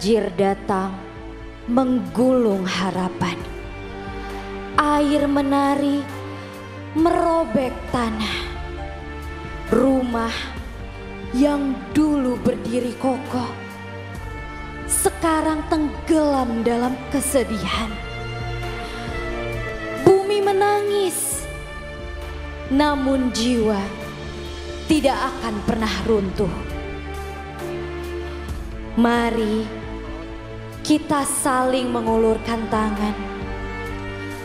Banjir datang menggulung harapan. Air menari merobek tanah. Rumah yang dulu berdiri kokoh sekarang tenggelam dalam kesedihan. Bumi menangis, namun jiwa tidak akan pernah runtuh. Mari kita saling mengulurkan tangan,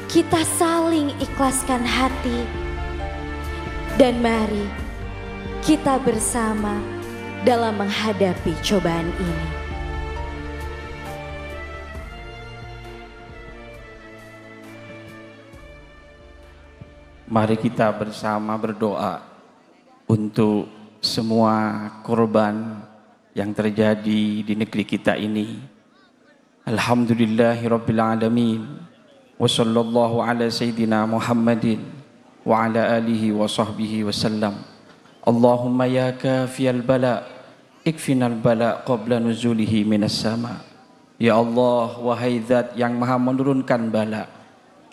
kita saling ikhlaskan hati, dan mari kita bersama dalam menghadapi cobaan ini. Mari kita bersama berdoa untuk semua korban yang terjadi di negeri kita ini. Alhamdulillahirabbil alamin. Wa sallallahu ala sayyidina Muhammadin wa ala alihi wa sahbihi wasallam. Allahumma ya kafiyal bala, ikfinal bala qabla nuzulihi minas sama. Ya Allah, wahai zat yang maha menurunkan bala,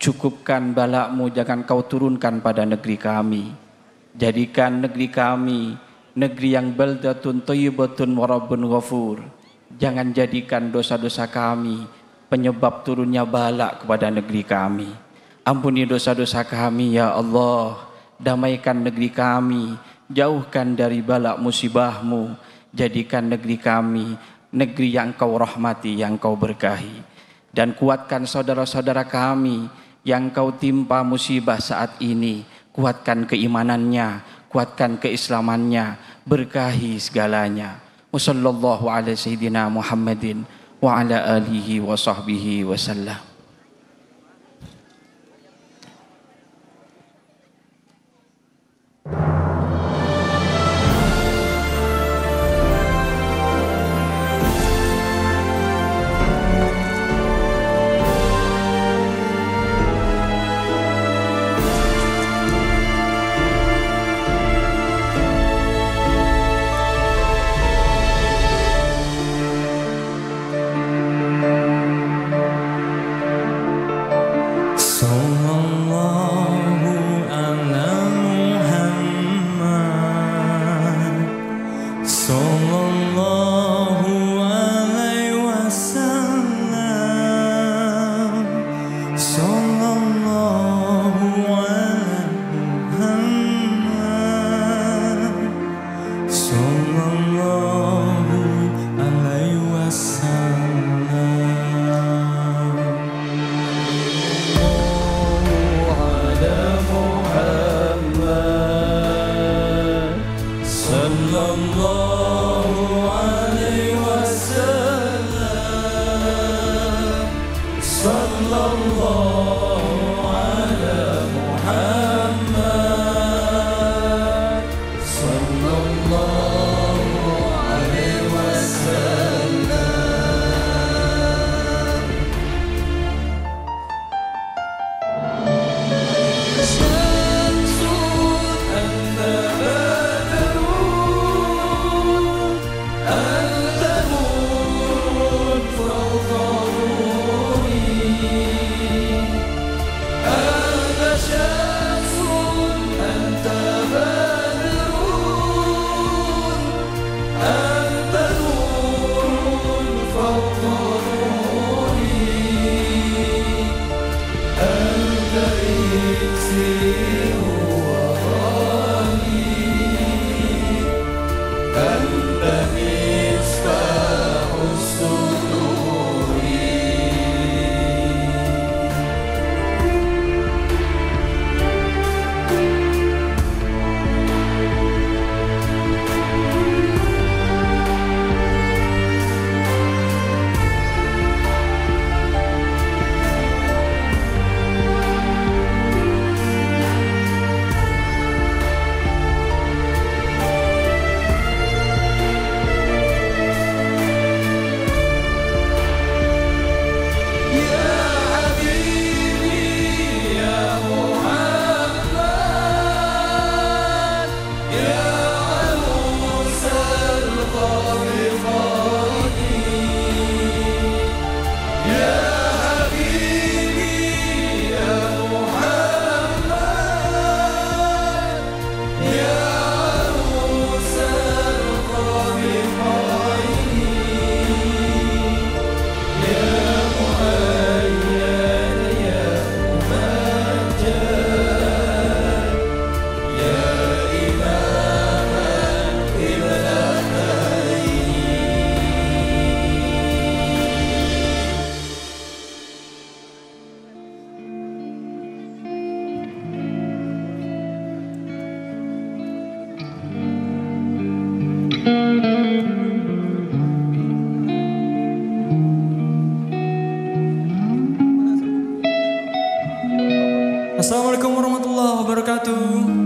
cukupkan bala-Mu, jangan Kau turunkan pada negeri kami. Jadikan negeri kami negeri yang baldatun thayyibatun wa rabbun ghafur. Jangan jadikan dosa-dosa kami penyebab turunnya bala kepada negeri kami. Ampuni dosa-dosa kami ya Allah. Damaikan negeri kami, jauhkan dari bala musibah-Mu. Jadikan negeri kami negeri yang Kau rahmati, yang Kau berkahi. Dan kuatkan saudara-saudara kami yang Kau timpa musibah saat ini. Kuatkan keimanannya, kuatkan keislamannya, berkahi segalanya. Wassallallahu ala sayyidina Muhammadin wa ala alihi wa sahbihi wasallam. Assalamualaikum warahmatullahi wabarakatuh.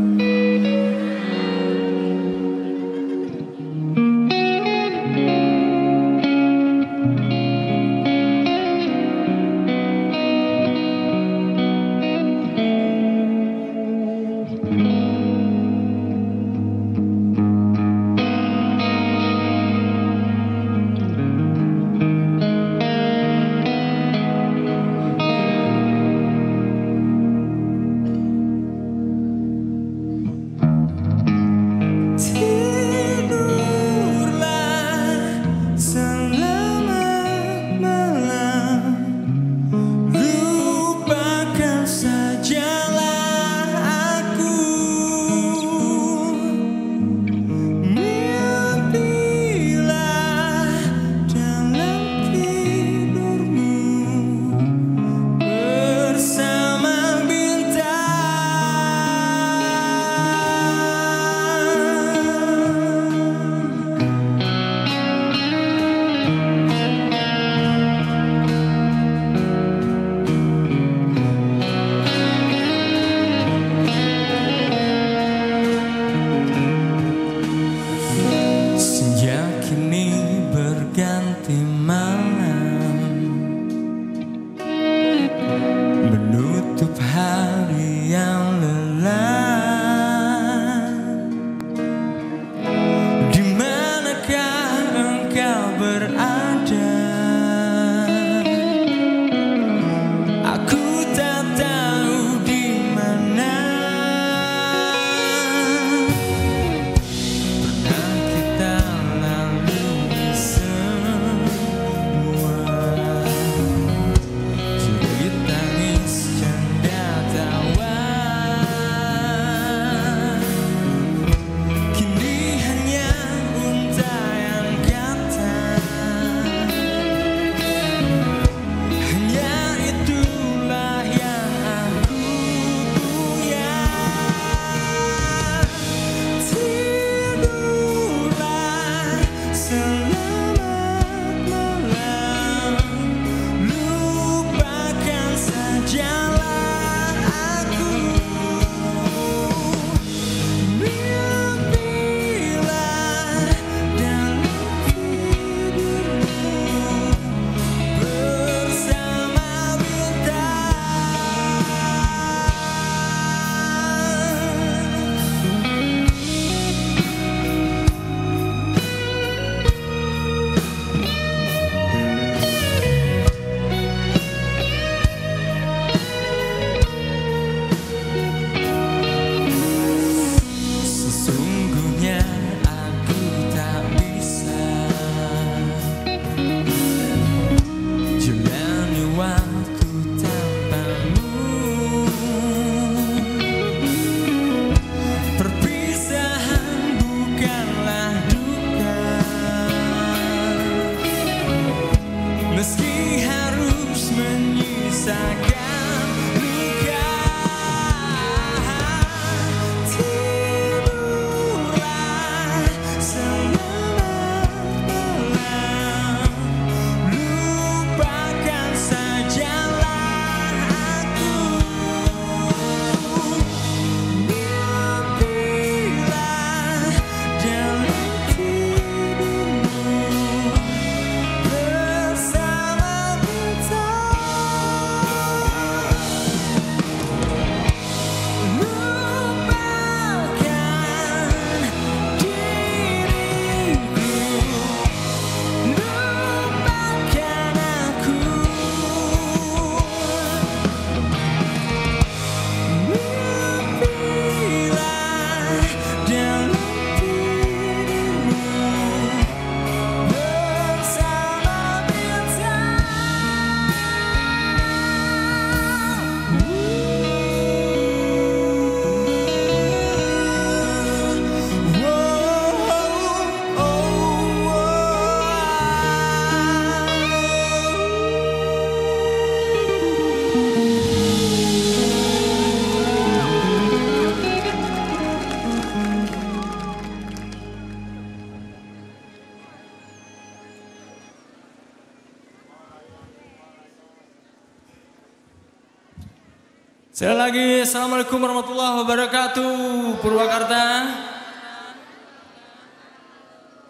Sekali lagi, Assalamualaikum warahmatullahi wabarakatuh, Purwakarta.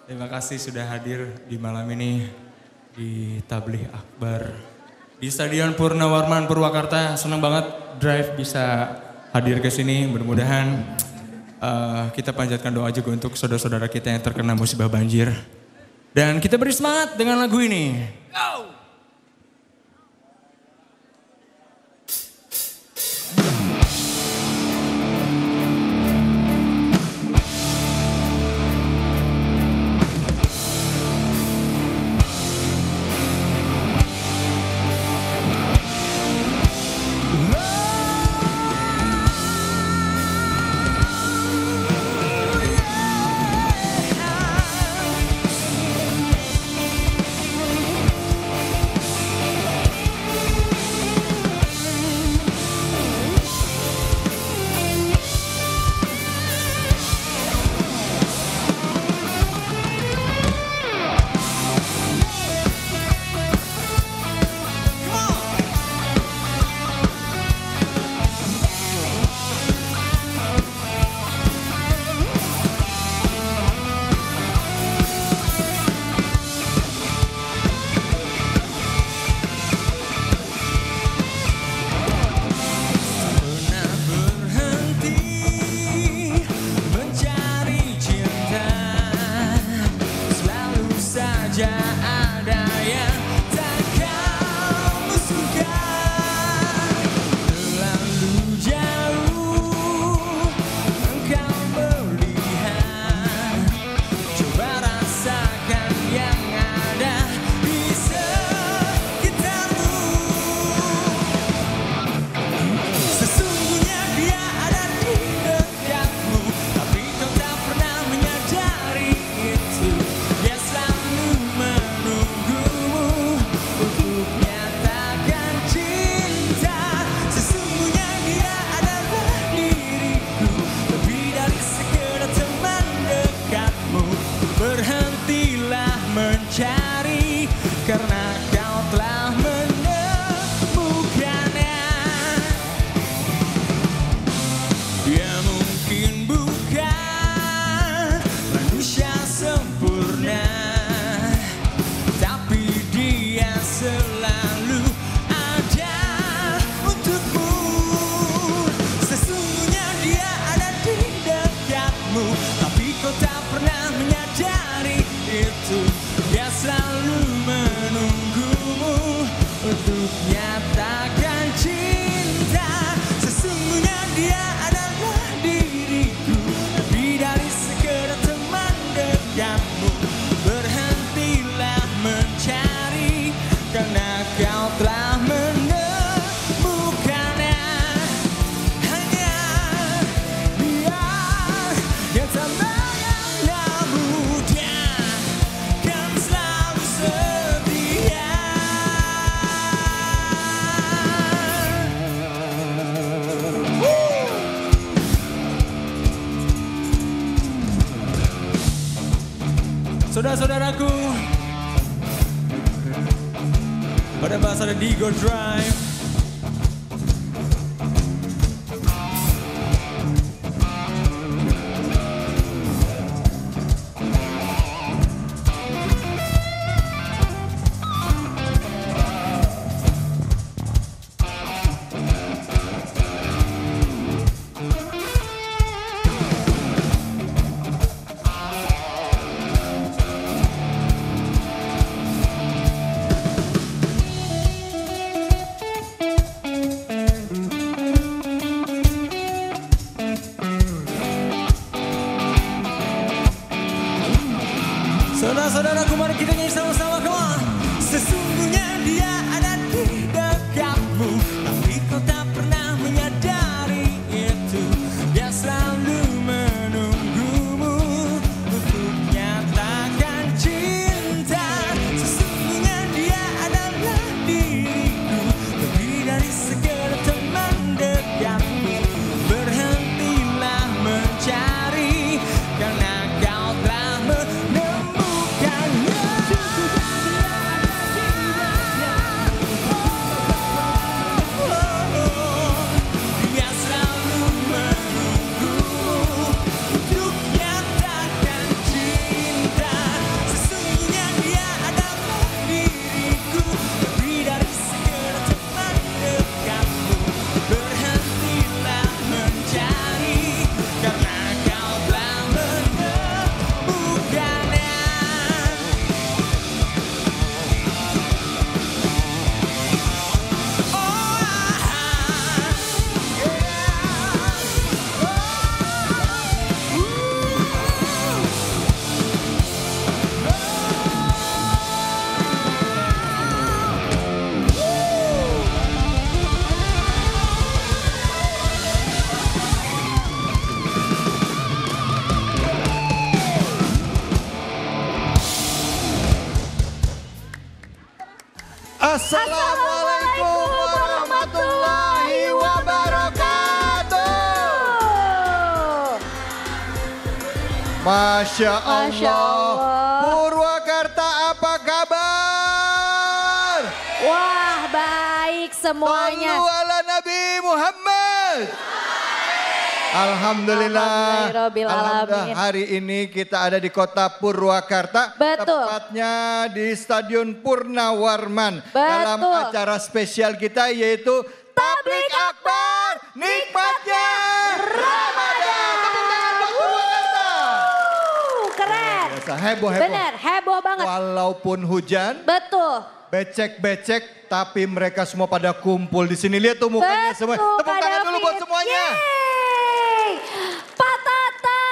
Terima kasih sudah hadir di malam ini di Tabligh Akbar di Stadion Purnawarman Purwakarta. Senang banget Drive bisa hadir ke sini. Mudah-mudahan kita panjatkan doa juga untuk saudara-saudara kita yang terkena musibah banjir. Dan kita beri semangat dengan lagu ini. Go! Saudara-saudaraku, pada bahasa ada Digo Drive. Saudara-saudaraku, mari kita nyanyi sama-sama, come on. Sesungguhnya dia ada di dekatmu, tapi kau tak pernah menyadari itu. Dia selalu menunggumu untuk nyatakan cinta. Sesungguhnya dia adalah diriku, lebih dari sekedar teman dekatmu. Berhentilah mencari, karena kau telah menemukannya. Assalamualaikum warahmatullahi wabarakatuh. Masya Allah. Purwakarta apa kabar? Wah, baik semuanya. Sallu ala Nabi Muhammad. Alhamdulillah. Alhamdulillah hari ini kita ada di kota Purwakarta. Betul. Tepatnya di Stadion Purnawarman. Betul. Dalam acara spesial kita yaitu Tablik Akbar Nikmatnya Ramadan. Tepuk tangan buat Purwakarta. Keren. Heboh. Bener, heboh banget. Walaupun hujan. Betul. Becek-becek tapi mereka semua pada kumpul di sini. Lihat tuh mukanya semua. Tepuk tangan dulu buat semuanya. Pak Tata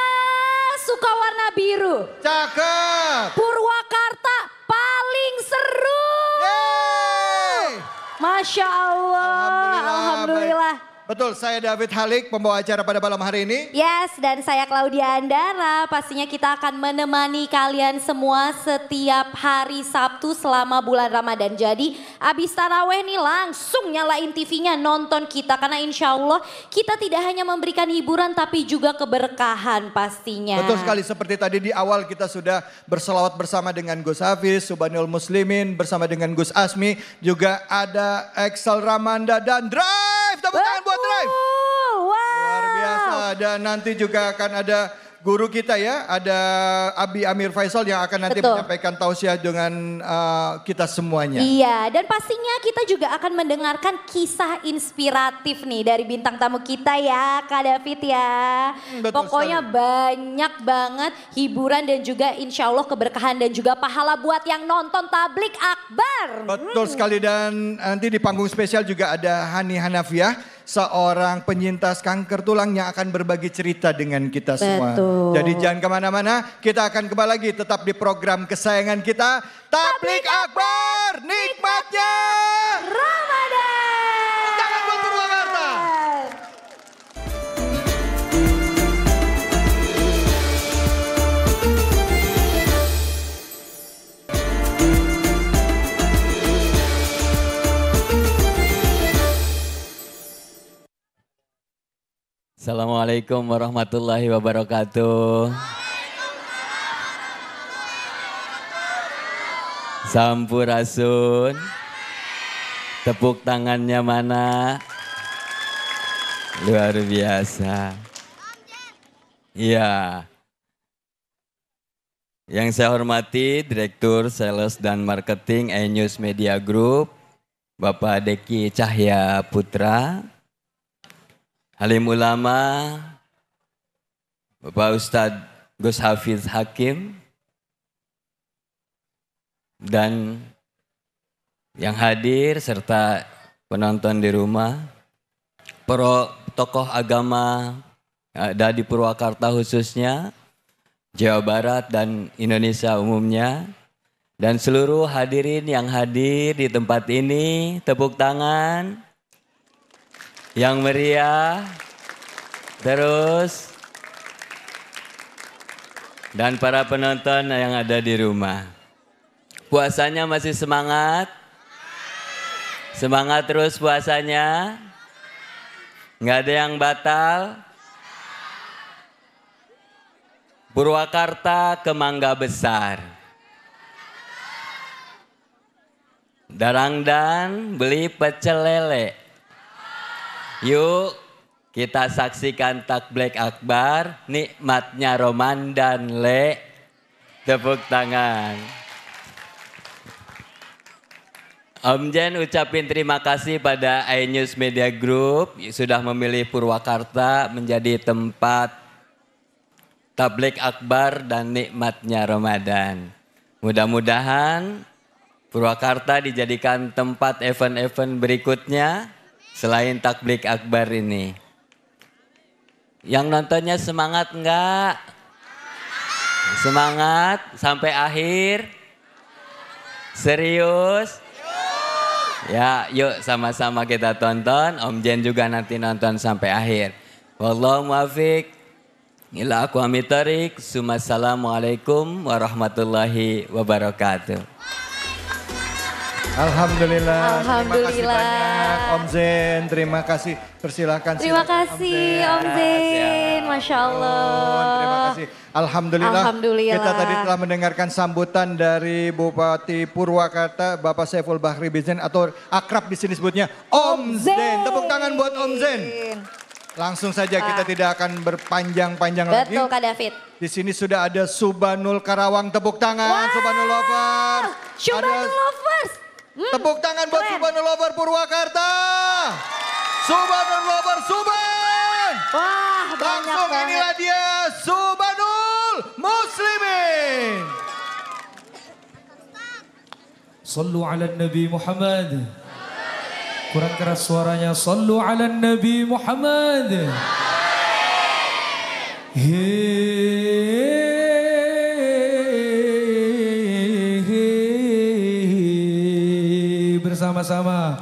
suka warna biru. Cakep. Purwakarta paling seru. Yeay. Masya Allah. Alhamdulillah. Betul, saya David Halik, pembawa acara pada malam hari ini. Yes, dan saya Claudia Andara. Pastinya kita akan menemani kalian semua setiap hari Sabtu selama bulan Ramadan. Jadi abis taraweh nih langsung nyalain TV-nya nonton kita. Karena insya Allah kita tidak hanya memberikan hiburan tapi juga keberkahan pastinya. Betul sekali, seperti tadi di awal kita sudah berselawat bersama dengan Gus Hafiz, Subhanul Muslimin, bersama dengan Gus Asmi. Juga ada Excel Ramanda dan Drive. Tepuk tangan buat Drive. Wow. Luar biasa, dan nanti juga akan ada guru kita ya, ada Abi Amir Faisal yang akan nanti menyampaikan tausiah dengan kita semuanya. Iya, dan pastinya kita juga akan mendengarkan kisah inspiratif nih dari bintang tamu kita ya, Kak David ya. Pokoknya banyak banget hiburan dan juga insya Allah keberkahan dan juga pahala buat yang nonton Tablik Akbar. Betul sekali, dan nanti di panggung spesial juga ada Hani Hanafiah, seorang penyintas kanker tulang yang akan berbagi cerita dengan kita semua. Betul. Jadi jangan kemana-mana, kita akan kembali lagi tetap di program kesayangan kita, Tablik Akbar Nikmatnya Ramadan. Jangan buat Purwakarta. Assalamualaikum warahmatullahi wabarakatuh. Sampurasun. Tepuk tangannya mana? Luar biasa. Iya. Yang saya hormati Direktur Sales dan Marketing iNews Media Group, Bapak Deki Cahya Putra. Alim ulama, Bapak Ustadz Gus Hafiz Hakim, dan yang hadir serta penonton di rumah, tokoh agama ada di Purwakarta khususnya, Jawa Barat dan Indonesia umumnya, dan seluruh hadirin yang hadir di tempat ini, tepuk tangan. Yang meriah, terus, dan para penonton yang ada di rumah. Puasanya masih semangat? Semangat terus puasanya? Nggak ada yang batal? Purwakarta ke Mangga Besar. Darangdan beli pecel lele. Yuk kita saksikan Tablik Akbar Nikmatnya Ramadan le. Tepuk tangan. Om Jen ucapin terima kasih pada iNews Media Group sudah memilih Purwakarta menjadi tempat Tablik Akbar dan Nikmatnya Ramadan. Mudah-mudahan Purwakarta dijadikan tempat event-event berikutnya selain Tablik Akbar ini. Yang nontonnya semangat enggak? Semangat sampai akhir? Serius? Ya, yuk sama-sama kita tonton. Om Jen juga nanti nonton sampai akhir. Wallahu muwaffiq ila aqwamit thoriq. Assalamualaikum warahmatullahi wabarakatuh. Alhamdulillah. Terima kasih Alhamdulillah. banyak Om Zen. Terima kasih. Persilahkan. Terima silakan, kasih Om Zen, Masya Allah. Terima kasih. Alhamdulillah. Alhamdulillah. Kita tadi telah mendengarkan sambutan dari Bupati Purwakarta, Bapak Saiful Bahri Bizen atau akrab di sini sebutnya Om Zen. Tepuk tangan buat Om Zen. Langsung saja kita tidak akan berpanjang-panjang lagi. Betul Kak David. Di sini sudah ada Subanul Karawang, tepuk tangan Subanul Lovers. Subanul Lovers. Tepuk tangan buat keren. Subanul Lovers Purwakarta. Subanul Lovers Suban. Wah banyak Langsung banget. inilah dia Subanul Muslimin. Sallu ala Nabi Muhammad. Kurang keras suaranya. Sallu ala Nabi Muhammad. Bersama-sama.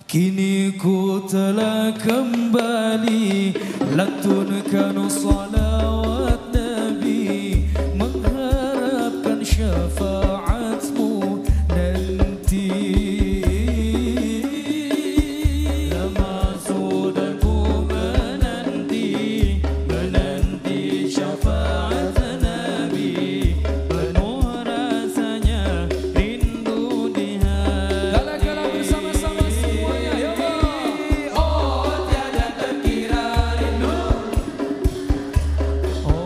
Kini ku telah kembali lantunkan salawat Nabi, mengharapkan syafaatmu nanti. Lama sudah ku menanti syafaat Nabi, penuh rasanya rindu di hati. Gala-gala bersama-sama semuanya, ya Allah. Oh tiada terkira rindu. Oh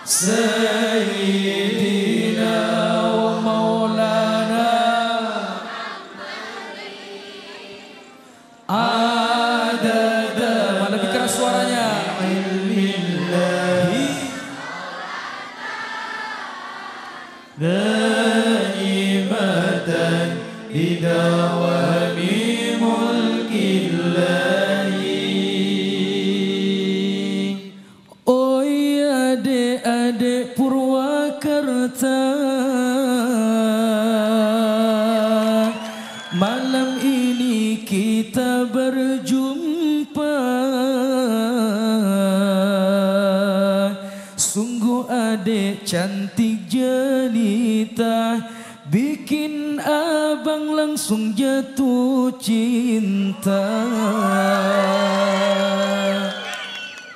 Sayyidina wa maulana adada. Lebih keras suaranya. Ilmillahi daimatan bidawami mulkillahi. Oi adik-adik Purwakarta, malam ini kita berjumpa. Sungguh adik cantik jelita, bikin abang langsung jatuh cinta.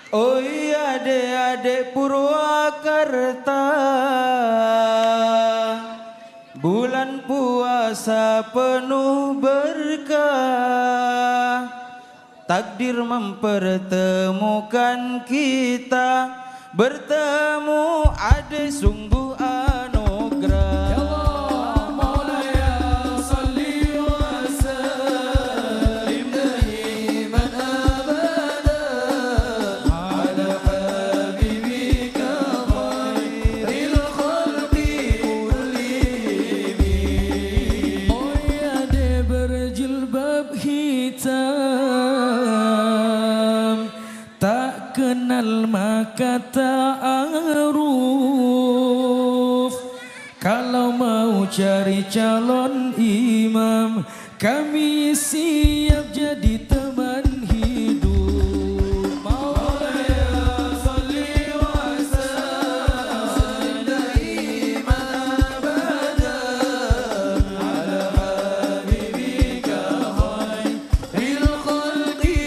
Oi adik-adik Purwakarta, bulan puasa penuh berkah, takdir mempertemukan kita, bertemu adik sungguh anugerah. Ya Allah, Maulaya salli wa sallim daiman abada ala habibika khairil khalqi kullihim. Oh ya de berjilbab hitam, tak kenal maka ta'aruf. Kalau mau cari calon imam, kami siap jadi teman hidup. Maulaya salli wa sallim daiman abada ala habibika khairil khalqi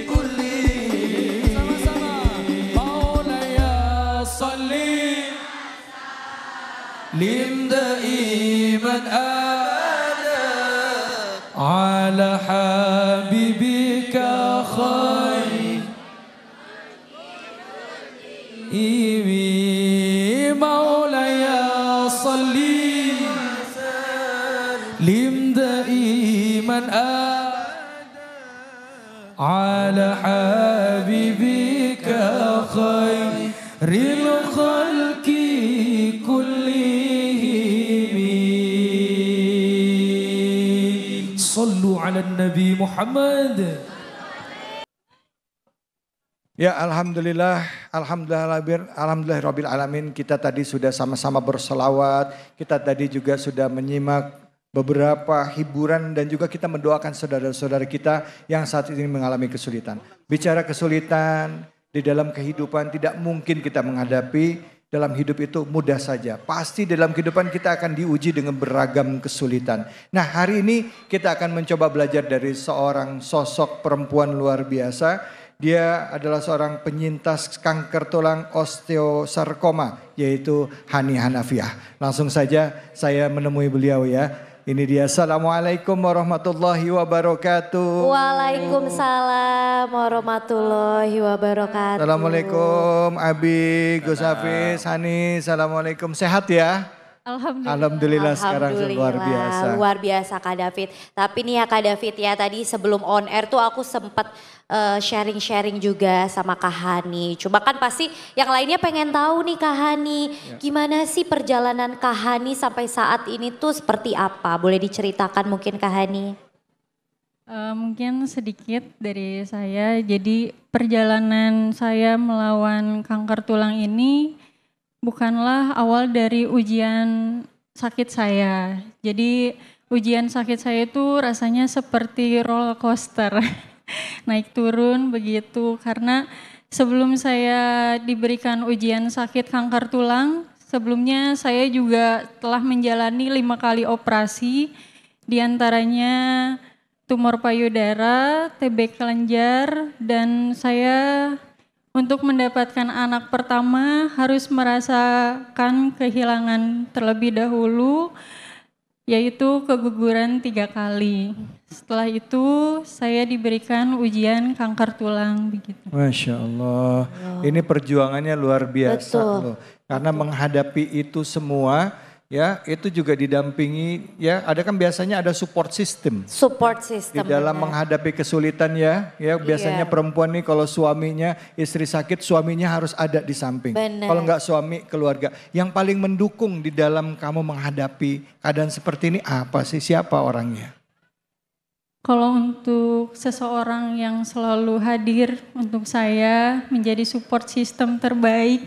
kullihim. Sama-sama. Maulaya salli lim daiman abada ala habibika khair iwi. Maulaya salli lim daiman ala habibika khairil khalqi kullihim. Sallu ala Nabi Muhammad. Ya alhamdulillah, alhamdulillahirabbil alamin. Kita tadi sudah sama-sama berselawat, kita tadi juga sudah menyimak beberapa hiburan dan juga kita mendoakan saudara-saudara kita yang saat ini mengalami kesulitan. Bicara kesulitan di dalam kehidupan tidak mungkin kita menghadapi, dalam hidup itu mudah saja. Pasti dalam kehidupan kita akan diuji dengan beragam kesulitan. Nah hari ini kita akan mencoba belajar dari seorang sosok perempuan luar biasa. Dia adalah seorang penyintas kanker tulang osteosarkoma, yaitu Hani Hanafiah. Langsung saja saya menemui beliau ya. Ini dia. Assalamualaikum warahmatullahi wabarakatuh. Waalaikumsalam warahmatullahi wabarakatuh. Assalamualaikum Abi, Gus Hafiz, Hani. Assalamualaikum. Sehat ya? Alhamdulillah sekarang luar biasa. Luar biasa Kak David. Tapi nih ya Kak David ya, tadi sebelum on air tuh aku sempat sharing-sharing juga sama Kak Hani. Cuma kan pasti yang lainnya pengen tahu nih Kak Hani, gimana sih perjalanan Kak Hani sampai saat ini tuh seperti apa? Boleh diceritakan mungkin Kak Hani? Mungkin sedikit dari saya. Jadi perjalanan saya melawan kanker tulang ini bukanlah awal dari ujian sakit saya. Jadi ujian sakit saya itu rasanya seperti roller coaster. Naik turun begitu, karena sebelum saya diberikan ujian sakit kanker tulang, sebelumnya saya juga telah menjalani 5 kali operasi, diantaranya tumor payudara, TB kelenjar, dan saya untuk mendapatkan anak pertama harus merasakan kehilangan terlebih dahulu yaitu keguguran 3 kali. Setelah itu saya diberikan ujian kanker tulang begitu. Masya Allah, ini perjuangannya luar biasa Betul. loh. Karena menghadapi itu semua, ya itu juga didampingi, ya ada kan biasanya ada support system. Support Di system. dalam benar. menghadapi kesulitan ya biasanya Iya. perempuan nih kalau suaminya, istri sakit, suaminya harus ada di samping. Benar. Kalau enggak suami, keluarga. Yang paling mendukung di dalam kamu menghadapi keadaan seperti ini apa sih? Siapa orangnya? Kalau untuk seseorang yang selalu hadir untuk saya menjadi support system terbaik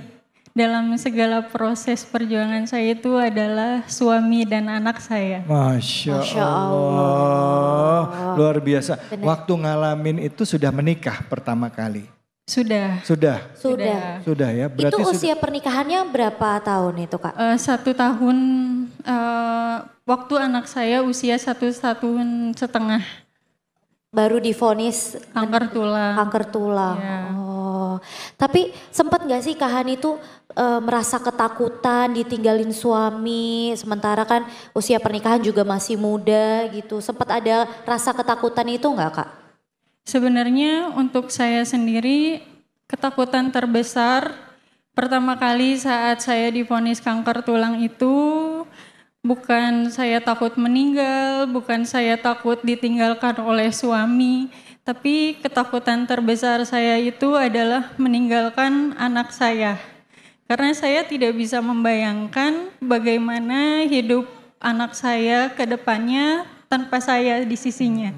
dalam segala proses perjuangan saya itu adalah suami dan anak saya. Masya, Masya Allah. Luar biasa. Benar. Waktu ngalamin itu sudah menikah pertama kali? Sudah. Sudah ya. Berarti Itu usia pernikahannya berapa tahun itu Kak? 1 tahun waktu anak saya usia 1,5 tahun Baru divonis kanker tulang. kanker tulang. Iya. Oh, tapi sempat nggak sih Kak Hani tuh merasa ketakutan ditinggalin suami, sementara kan usia pernikahan juga masih muda gitu. Sempat ada rasa ketakutan itu nggak Kak? Sebenarnya untuk saya sendiri ketakutan terbesar pertama kali saat saya divonis kanker tulang itu bukan saya takut meninggal, bukan saya takut ditinggalkan oleh suami, tapi ketakutan terbesar saya itu adalah meninggalkan anak saya. Karena saya tidak bisa membayangkan bagaimana hidup anak saya ke depannya tanpa saya di sisinya.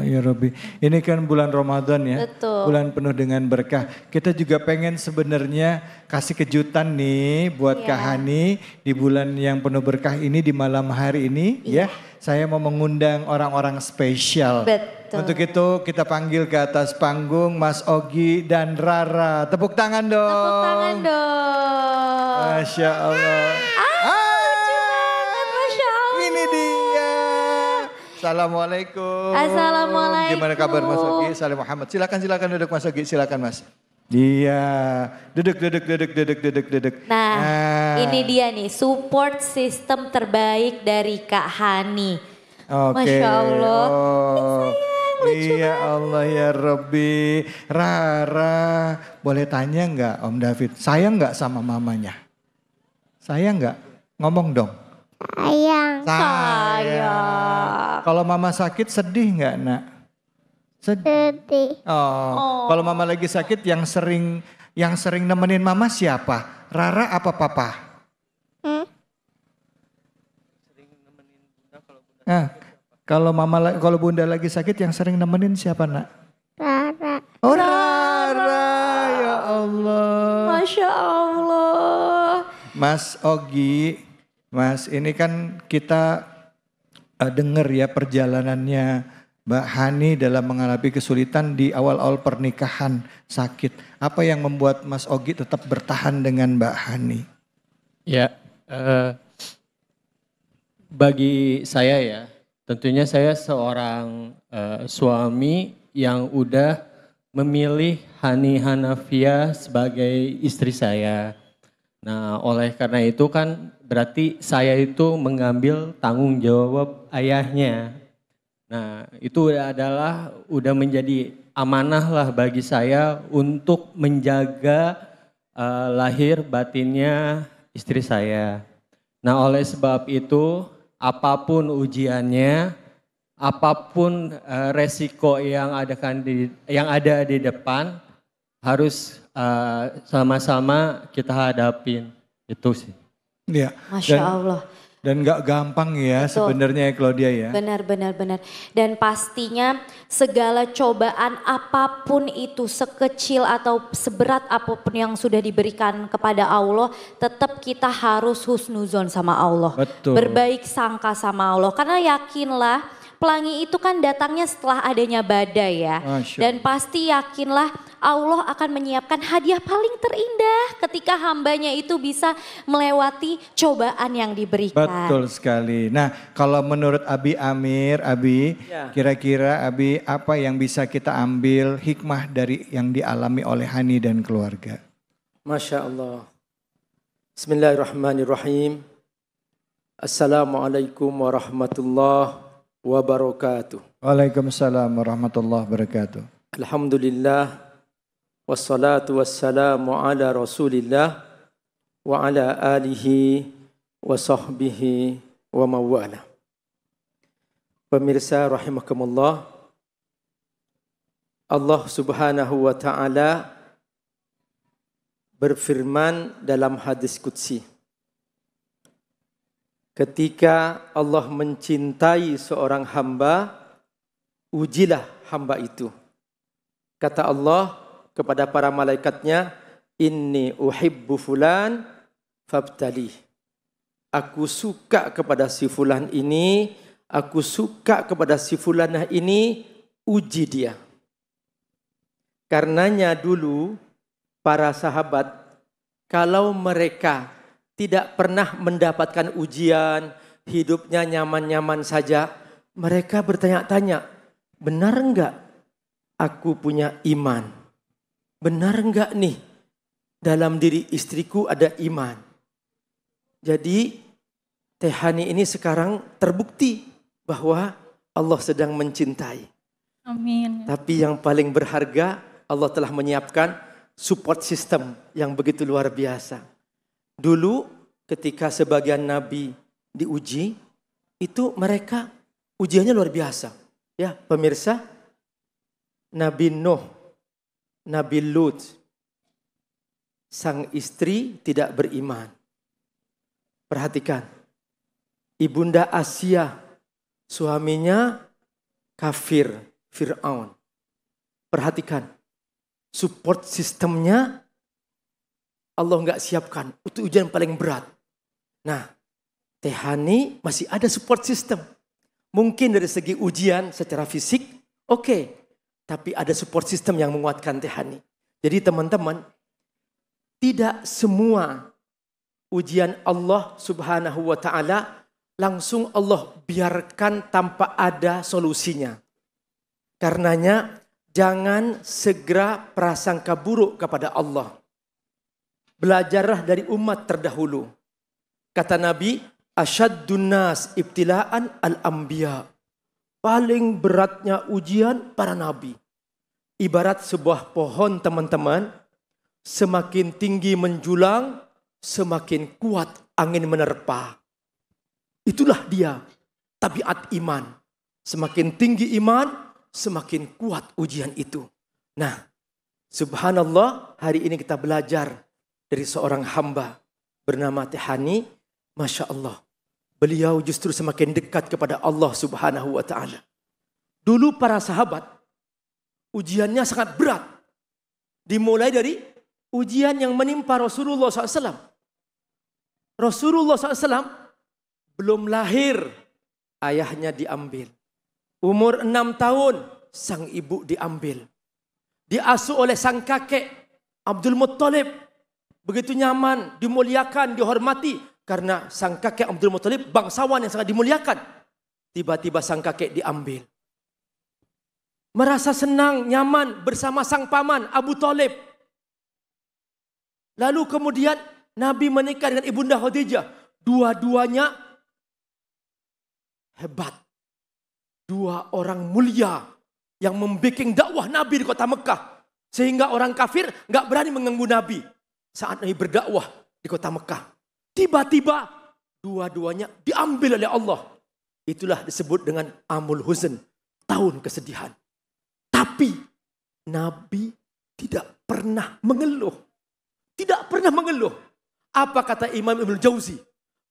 Ya Rabbi, ini kan bulan Ramadan ya, Betul. bulan penuh dengan berkah. Kita juga pengen sebenarnya kasih kejutan nih buat Kak Hani di bulan yang penuh berkah ini, di malam hari ini ya. Saya mau mengundang orang-orang spesial. Betul. Untuk itu kita panggil ke atas panggung Mas Ogi dan Rara. Tepuk tangan dong. Tepuk tangan dong. Masya Allah. Lucu banget, Masya Allah. Ini dia. Assalamualaikum. Assalamualaikum. Gimana kabar Mas Ogi? Salam Muhammad. Silakan duduk Mas Ogi. Silakan Mas. Iya. Duduk. Nah, ini dia nih support system terbaik dari Kak Hani. Oke. Masya Allah. Oh. Iya Allah ya Rabbi. Rara, boleh tanya nggak Om David? Sayang nggak sama mamanya? Sayang nggak? Ngomong dong. Sayang. Kalau mama sakit sedih nggak nak? Sedih. Oh. Kalau mama lagi sakit yang sering nemenin mama siapa? Rara apa papa? Nah, kalau bunda lagi sakit yang sering nemenin siapa nak? Rara. Oh Rara, ya Allah. Masya Allah. Mas Ogi, Mas ini kan kita dengar ya perjalanannya Mbak Hani dalam menghadapi kesulitan di awal-awal pernikahan sakit. Apa yang membuat Mas Ogi tetap bertahan dengan Mbak Hani? Ya, bagi saya ya, tentunya saya seorang suami yang udah memilih Hani Hanafia sebagai istri saya. Nah, oleh karena itu kan berarti saya itu mengambil tanggung jawab ayahnya. Nah, itu udah menjadi amanah lah bagi saya untuk menjaga lahir batinnya istri saya. Nah, oleh sebab itu apapun ujiannya, apapun resiko yang ada di depan harus sama-sama kita hadapin. Itu sih. Iya. Masya Allah. Dan gak gampang ya sebenarnya Claudia ya. Benar. Dan pastinya segala cobaan apapun itu sekecil atau seberat apapun yang sudah diberikan kepada Allah, tetap kita harus husnuzon sama Allah. Betul. Berbaik sangka sama Allah. Karena yakinlah pelangi itu kan datangnya setelah adanya badai ya. Masya. Dan pasti yakinlah Allah akan menyiapkan hadiah paling terindah ketika hambanya itu bisa melewati cobaan yang diberikan. Betul sekali. Nah, kalau menurut Abi Amir, kira-kira Abi apa yang bisa kita ambil hikmah dari yang dialami oleh Hani dan keluarga? Masya Allah. Bismillahirrahmanirrahim. Assalamualaikum warahmatullahi wabarakatuh. Waalaikumsalam warahmatullahi wabarakatuh. Alhamdulillah wassalatu wassalamu ala Rasulillah wa ala alihi wa sahbihi wa mawala. Pemirsa rahimakumullah, Allah Subhanahu wa taala berfirman dalam hadis qudsi. Ketika Allah mencintai seorang hamba, ujilah hamba itu. Kata Allah kepada para malaikatnya, inni uhibbu fulan fabtalih. Aku suka kepada si fulan ini, aku suka kepada si fulanah ini, uji dia. Karenanya dulu para sahabat, kalau mereka tidak pernah mendapatkan ujian, hidupnya nyaman-nyaman saja, mereka bertanya-tanya, benar enggak aku punya iman? Benar enggak nih dalam diri istriku ada iman? Jadi Teh Hani ini sekarang terbukti bahwa Allah sedang mencintai. Amin. Tapi yang paling berharga, Allah telah menyiapkan support system yang begitu luar biasa. Dulu ketika sebagian nabi diuji, itu mereka ujiannya luar biasa. Ya, pemirsa, Nabi Nuh, Nabi Lut, sang istri tidak beriman. Perhatikan, Ibunda Asia, suaminya kafir, Fir'aun. Perhatikan, support sistemnya Allah nggak siapkan. Itu ujian paling berat. Nah, Teh Hani masih ada support system. Mungkin dari segi ujian secara fisik, oke. Tapi ada support system yang menguatkan Teh Hani. Jadi teman-teman, tidak semua ujian Allah Subhanahu wa taala langsung Allah biarkan tanpa ada solusinya. Karenanya jangan segera prasangka buruk kepada Allah. Belajarlah dari umat terdahulu. Kata Nabi, asyaddun nas ibtilaan al-anbiya. Paling beratnya ujian para nabi. Ibarat sebuah pohon teman-teman, semakin tinggi menjulang, semakin kuat angin menerpa. Itulah dia tabiat iman. Semakin tinggi iman, semakin kuat ujian itu. Nah, subhanallah, hari ini kita belajar dari seorang hamba bernama Teh Hani. Masya Allah, beliau justru semakin dekat kepada Allah Subhanahu wa ta'ala. Dulu para sahabat, ujiannya sangat berat. Dimulai dari ujian yang menimpa Rasulullah SAW. Rasulullah SAW belum lahir, ayahnya diambil. Umur 6 tahun, sang ibu diambil. Diasuh oleh sang kakek, Abdul Muttalib. Begitu nyaman, dimuliakan, dihormati. Karena sang kakek Abdul Muttalib bangsawan yang sangat dimuliakan. Tiba-tiba sang kakek diambil. Merasa senang, nyaman bersama sang paman Abu Talib. Lalu kemudian Nabi menikah dengan Ibunda Khadijah. Dua-duanya hebat. Dua orang mulia yang membuat dakwah Nabi di kota Mekah. Sehingga orang kafir gak berani mengganggu Nabi saat Nabi berdakwah di kota Mekah. Tiba-tiba dua-duanya diambil oleh Allah. Itulah disebut dengan Amul Huzn, tahun kesedihan. Tapi Nabi tidak pernah mengeluh. Tidak pernah mengeluh. Apa kata Imam Ibnu Jauzi?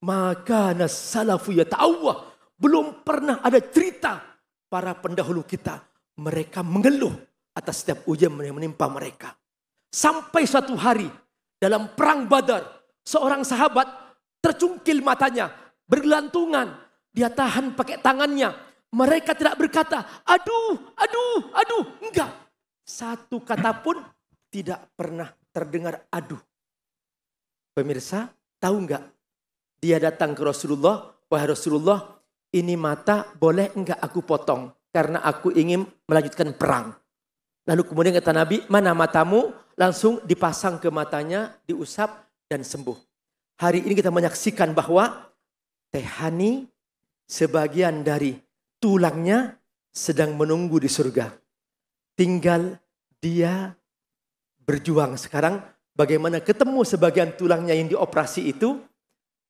Maka nasalafu yata'awwah. Belum pernah ada cerita para pendahulu kita. Mereka mengeluh atas setiap ujian yang menimpa mereka. Sampai suatu hari dalam perang Badar, seorang sahabat tercungkil matanya, bergelantungan. Dia tahan pakai tangannya. Mereka tidak berkata, aduh, aduh, aduh. Enggak. Satu kata pun tidak pernah terdengar aduh. Pemirsa, tahu enggak? Dia datang ke Rasulullah, wahai Rasulullah, ini mata boleh enggak aku potong? Karena aku ingin melanjutkan perang. Lalu kemudian kata Nabi, mana matamu? Langsung dipasang ke matanya, diusap dan sembuh. Hari ini kita menyaksikan bahwa Teh Hani sebagian dari tulangnya sedang menunggu di surga. Tinggal dia berjuang sekarang bagaimana ketemu sebagian tulangnya yang dioperasi itu,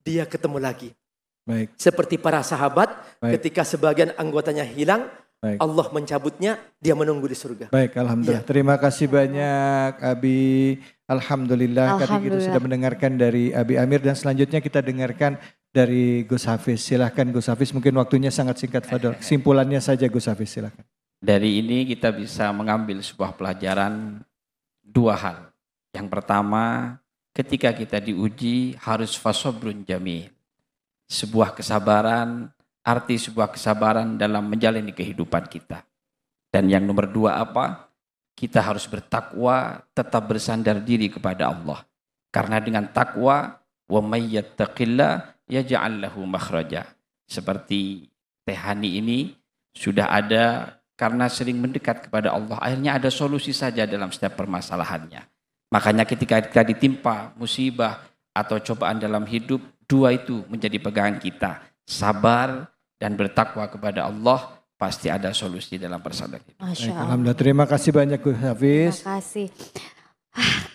dia ketemu lagi. Baik. Seperti para sahabat ketika sebagian anggotanya hilang, Allah mencabutnya, dia menunggu di surga. Baik, alhamdulillah. Terima kasih banyak Abi. Alhamdulillah, tadi kita sudah mendengarkan dari Abi Amir dan selanjutnya kita dengarkan dari Gus Hafiz. Silahkan Gus Hafiz, mungkin waktunya sangat singkat Fadol. Simpulannya saja Gus Hafiz, silahkan. Dari ini kita bisa mengambil sebuah pelajaran dua hal. Yang pertama, ketika kita diuji harus fasobrun jamil. Sebuah kesabaran, arti sebuah kesabaran dalam menjalani kehidupan kita. Dan yang nomor dua apa? Kita harus bertakwa, tetap bersandar diri kepada Allah. Karena dengan takwa, wa may yattaqillah yaj'al lahu makhraja. Seperti Teh Hani ini sudah ada karena sering mendekat kepada Allah, akhirnya ada solusi saja dalam setiap permasalahannya. Makanya ketika kita ditimpa musibah atau cobaan dalam hidup, dua itu menjadi pegangan kita. Sabar dan bertakwa kepada Allah, pasti ada solusi dalam persoalan itu. Masya Allah. Alhamdulillah, terima kasih banyak Gus Hafiz. Terima kasih.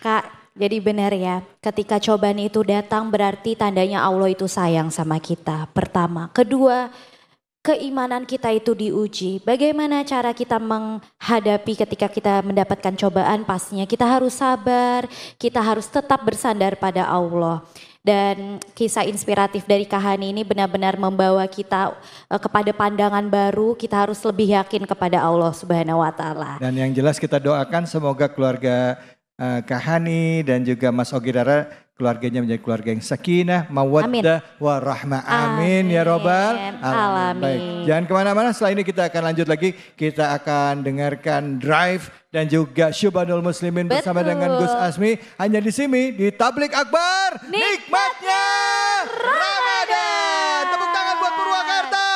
Kak, jadi benar ya, ketika cobaan itu datang berarti tandanya Allah itu sayang sama kita. Pertama. Kedua, keimanan kita itu diuji. Bagaimana cara kita menghadapi ketika kita mendapatkan cobaan? Pastinya kita harus sabar, kita harus tetap bersandar pada Allah. Dan kisah inspiratif dari Kak Hani ini benar-benar membawa kita kepada pandangan baru. Kita harus lebih yakin kepada Allah Subhanahu wa Ta'ala. Dan yang jelas kita doakan semoga keluarga Kak Hani dan juga Mas Ogi Dara, keluarganya menjadi keluarga yang sakinah, mawaddah, warahmah. Amin ya robbal alamin. Baik, jangan kemana-mana, setelah ini kita akan lanjut lagi. Kita akan dengarkan Drive dan juga Syubhanul Muslimin bersama dengan Gus Asmi. Hanya di sini di Tablik Akbar, nikmatnya Ramadan. Tepuk tangan buat Purwakarta.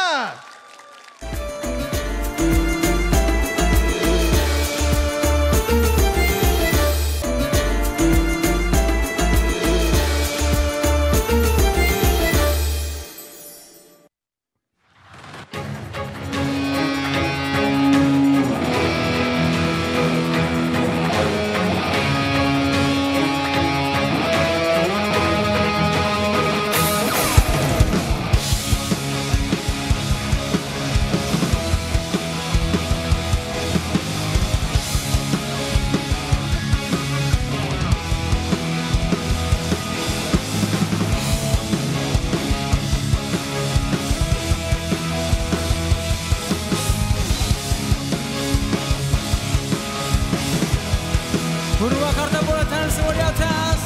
Purwakarta bola tangan semua di atas.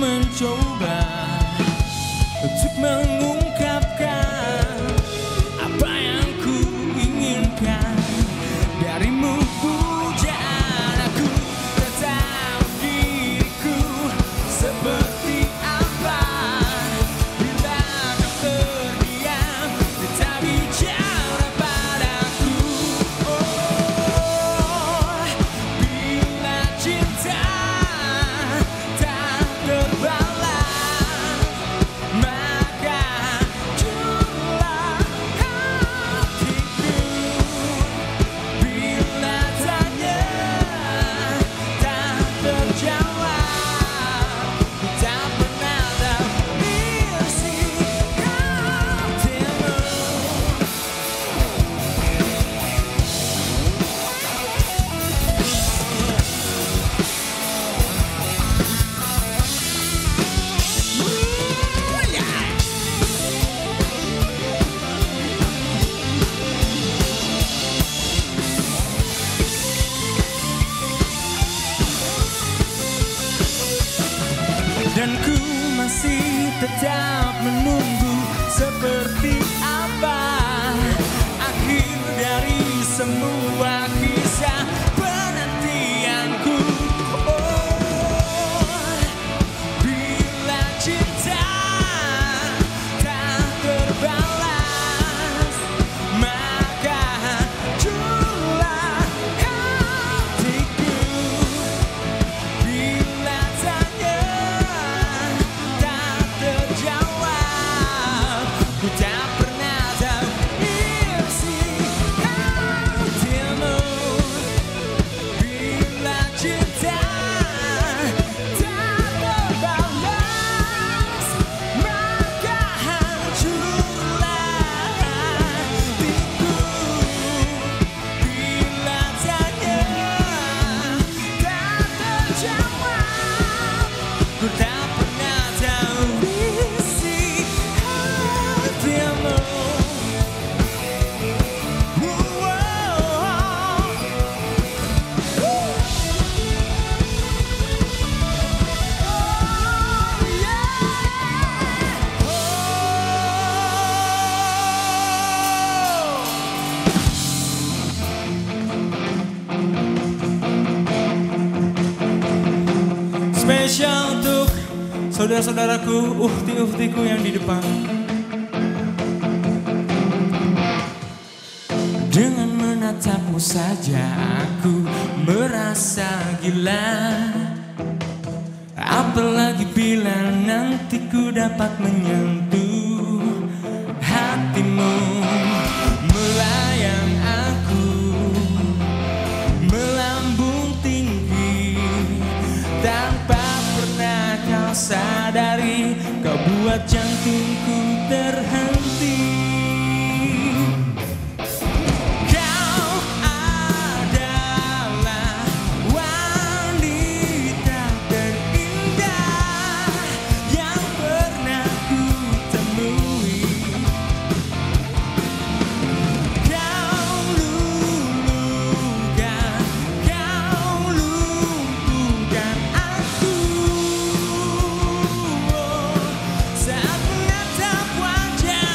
Mencoba untuk mengungkapkan apa yang ku inginkan darimu, pujaan aku tak Dan ku masih tetap menunggu seperti apa akhir dari semua kisah penantianku. Oh, bila cinta tak terbalas, maka hancurlah hatiku. Bila tanya tak terjawab, ku tak pernah tahu isi hatimu. Bila cinta tak terbalas, maka hancurlah hatiku. Bila tanya tak terjawab, ku tak pernah tahu isi hatimu. Spesial untuk saudara-saudaraku, uhti-uhtiku yang di depan. Dengan menatapmu saja aku merasa gila. Apalagi bila nanti ku dapat menyentuh hatimu. Melayang aku melambung tinggi tanpa pernah kau sadari, kau buat jantungku terhenti. Kau adalah wanita terindah yang pernah ku temui. Kau lumpuhkan aku saat menatap wajah.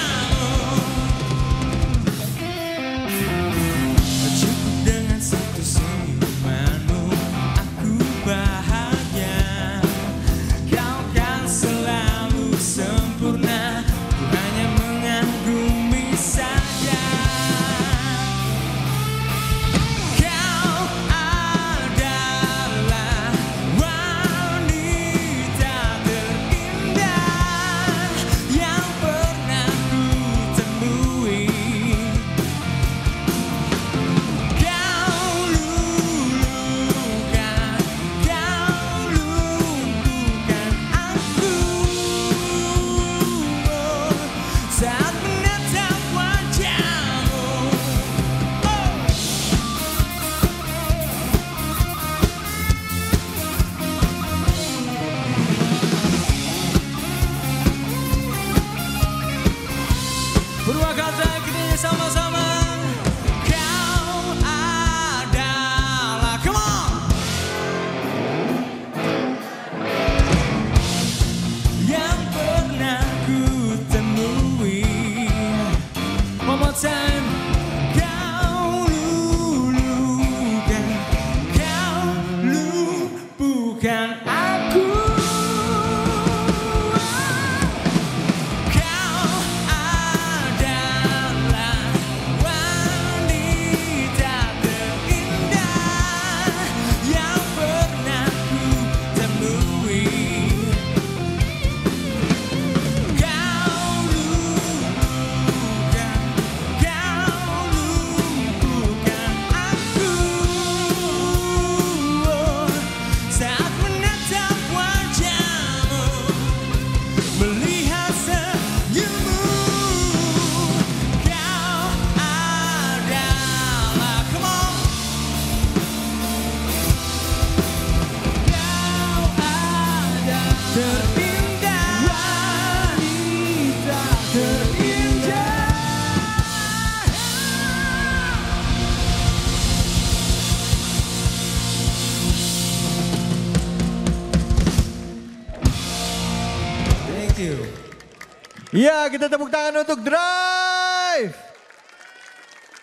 Ya, kita tepuk tangan untuk Drive.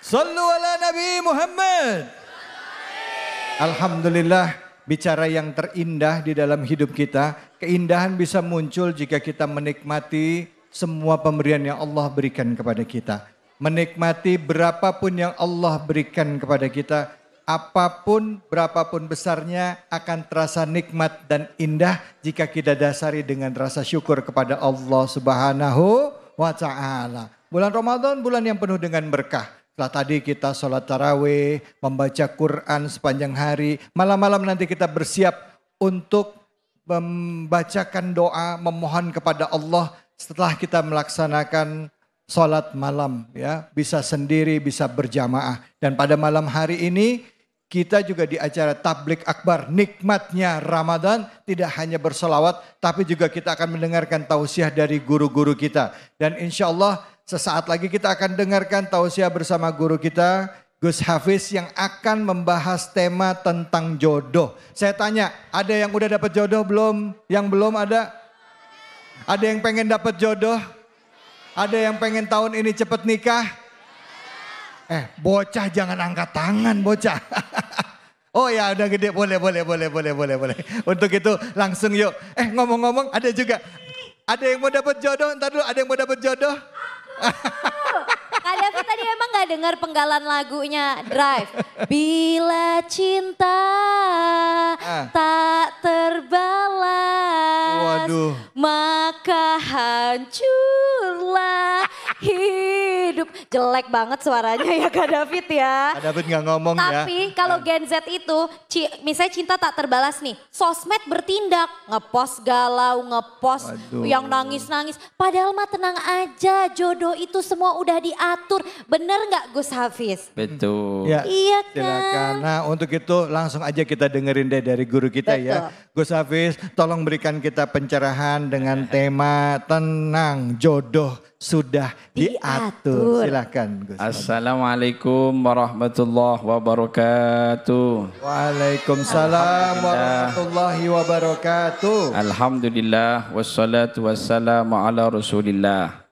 Sallu ala Nabi Muhammad. Alhamdulillah, bicara yang terindah di dalam hidup kita. Keindahan bisa muncul jika kita menikmati semua pemberian yang Allah berikan kepada kita. Menikmati berapapun yang Allah berikan kepada kita. Apapun, berapapun besarnya akan terasa nikmat dan indah jika kita dasari dengan rasa syukur kepada Allah Subhanahu wa Ta'ala. Bulan Ramadan, bulan yang penuh dengan berkah. Setelah tadi kita sholat tarawih, membaca Quran sepanjang hari. Malam-malam nanti kita bersiap untuk membacakan doa, memohon kepada Allah setelah kita melaksanakan sholat malam. Ya, bisa sendiri, bisa berjamaah. Dan pada malam hari ini kita juga di acara Tablik Akbar, nikmatnya Ramadan, tidak hanya bersolawat, tapi juga kita akan mendengarkan tausiah dari guru-guru kita. Dan insya Allah sesaat lagi kita akan dengarkan tausiah bersama guru kita, Gus Hafiz, yang akan membahas tema tentang jodoh. Saya tanya, ada yang udah dapat jodoh belum? Yang belum ada? Ada yang pengen dapat jodoh? Ada yang pengen tahun ini cepet nikah? Bocah jangan angkat tangan, bocah. Oh ya, udah gede, boleh. Untuk itu langsung yuk. Ngomong-ngomong, ada juga. Ada yang mau dapat jodoh? Ntar dulu, ada yang mau dapat jodoh? Kak David tadi emang gak dengar penggalan lagunya Drive. Bila cinta tak terbalas, maka hancurlah hidup. Jelek banget suaranya ya Kak David ya. Kak David gak ngomong ya. Tapi kalau Gen Z itu, misalnya cinta tak terbalas nih, sosmed bertindak, ngepost galau, ngepost yang nangis-nangis. Padahal mah tenang aja, jodoh itu semua udah diatur. Bener gak Gus Hafiz? Betul. Ya, iya kan? Silakan. Nah, untuk itu langsung aja kita dengerin deh dari guru kita. Betul. Ya. Gus Hafiz, tolong berikan kita pencerahan dengan tema tenang, jodoh sudah diatur. Silakan Gus. Assalamualaikum warahmatullahi wabarakatuh. Waalaikumsalam warahmatullahi wabarakatuh. Alhamdulillah wassalatu wassalamu ala Rasulillah.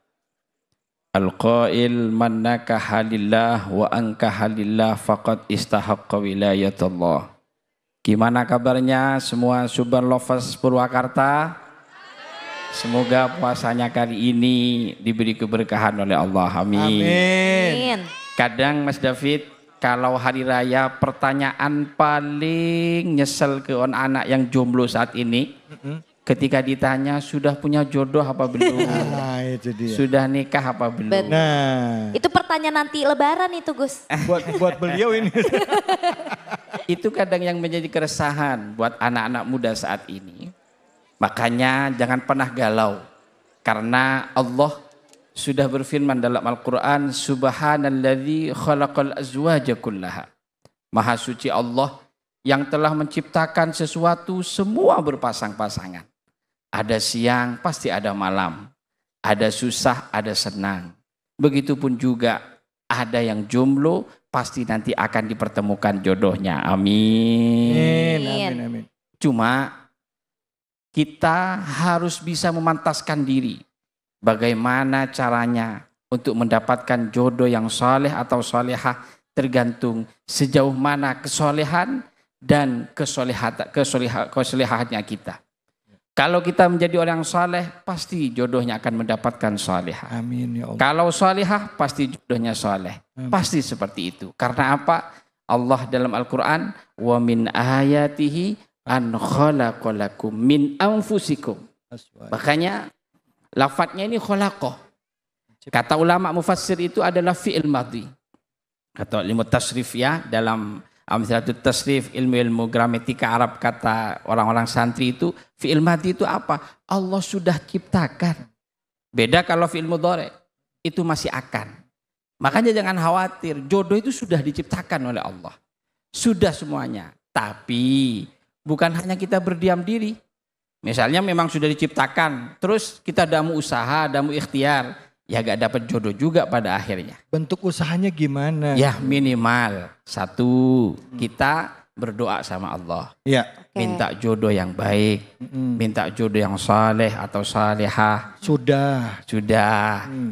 Al-qail man nakaha lillah wa ankaha lillah faqad istahaqqa wilayatullah. Gimana kabarnya semua Super Lovers Purwakarta? Semoga puasanya kali ini diberi keberkahan oleh Allah. Amin. Kadang Mas David, kalau hari raya pertanyaan paling nyesel ke anak yang jomblo saat ini, ketika ditanya sudah punya jodoh apa belum? Nah, itu dia. Sudah nikah apa belum? Nah, itu pertanyaan nanti Lebaran itu Gus. buat beliau ini. Itu kadang yang menjadi keresahan buat anak-anak muda saat ini. Makanya jangan pernah galau. Karena Allah sudah berfirman dalam Al-Quran, Subhanalladzi khalaqal azwaja kullaha. Maha suci Allah yang telah menciptakan sesuatu semua berpasang-pasangan. Ada siang, pasti ada malam. Ada susah, ada senang. Begitupun juga ada yang jomblo, pasti nanti akan dipertemukan jodohnya. Amin. Amin. Cuma kita harus bisa memantaskan diri. Bagaimana caranya untuk mendapatkan jodoh yang soleh atau solehah, tergantung sejauh mana kesolehan dan kesolehannya kita. Kalau kita menjadi orang soleh, pasti jodohnya akan mendapatkan solehah. Amin ya Allah. Kalau solehah, pasti jodohnya soleh. Pasti seperti itu. Karena apa? Allah dalam Al-Quran, wa min ayatihi an khalaqalakum min anfusikum. Makanya lafadznya ini khalaqah. Kata ulama mufassir itu adalah fi'il madhi. Kata ilmu tasrif ya, dalam Amsalatul tasrif, ilmu gramatika Arab, kata orang-orang santri itu, fi'il madhi itu apa? Allah sudah ciptakan. Beda kalau fi'il mudhari, itu masih akan. Makanya jangan khawatir, jodoh itu sudah diciptakan oleh Allah. Sudah semuanya. Tapi bukan hanya kita berdiam diri. Misalnya memang sudah diciptakan, terus kita damu usaha, damu ikhtiar, ya gak dapat jodoh juga pada akhirnya. Bentuk usahanya gimana? Ya minimal, satu, kita berdoa sama Allah. Iya. Minta jodoh yang baik, minta jodoh yang saleh atau salehah. Sudah.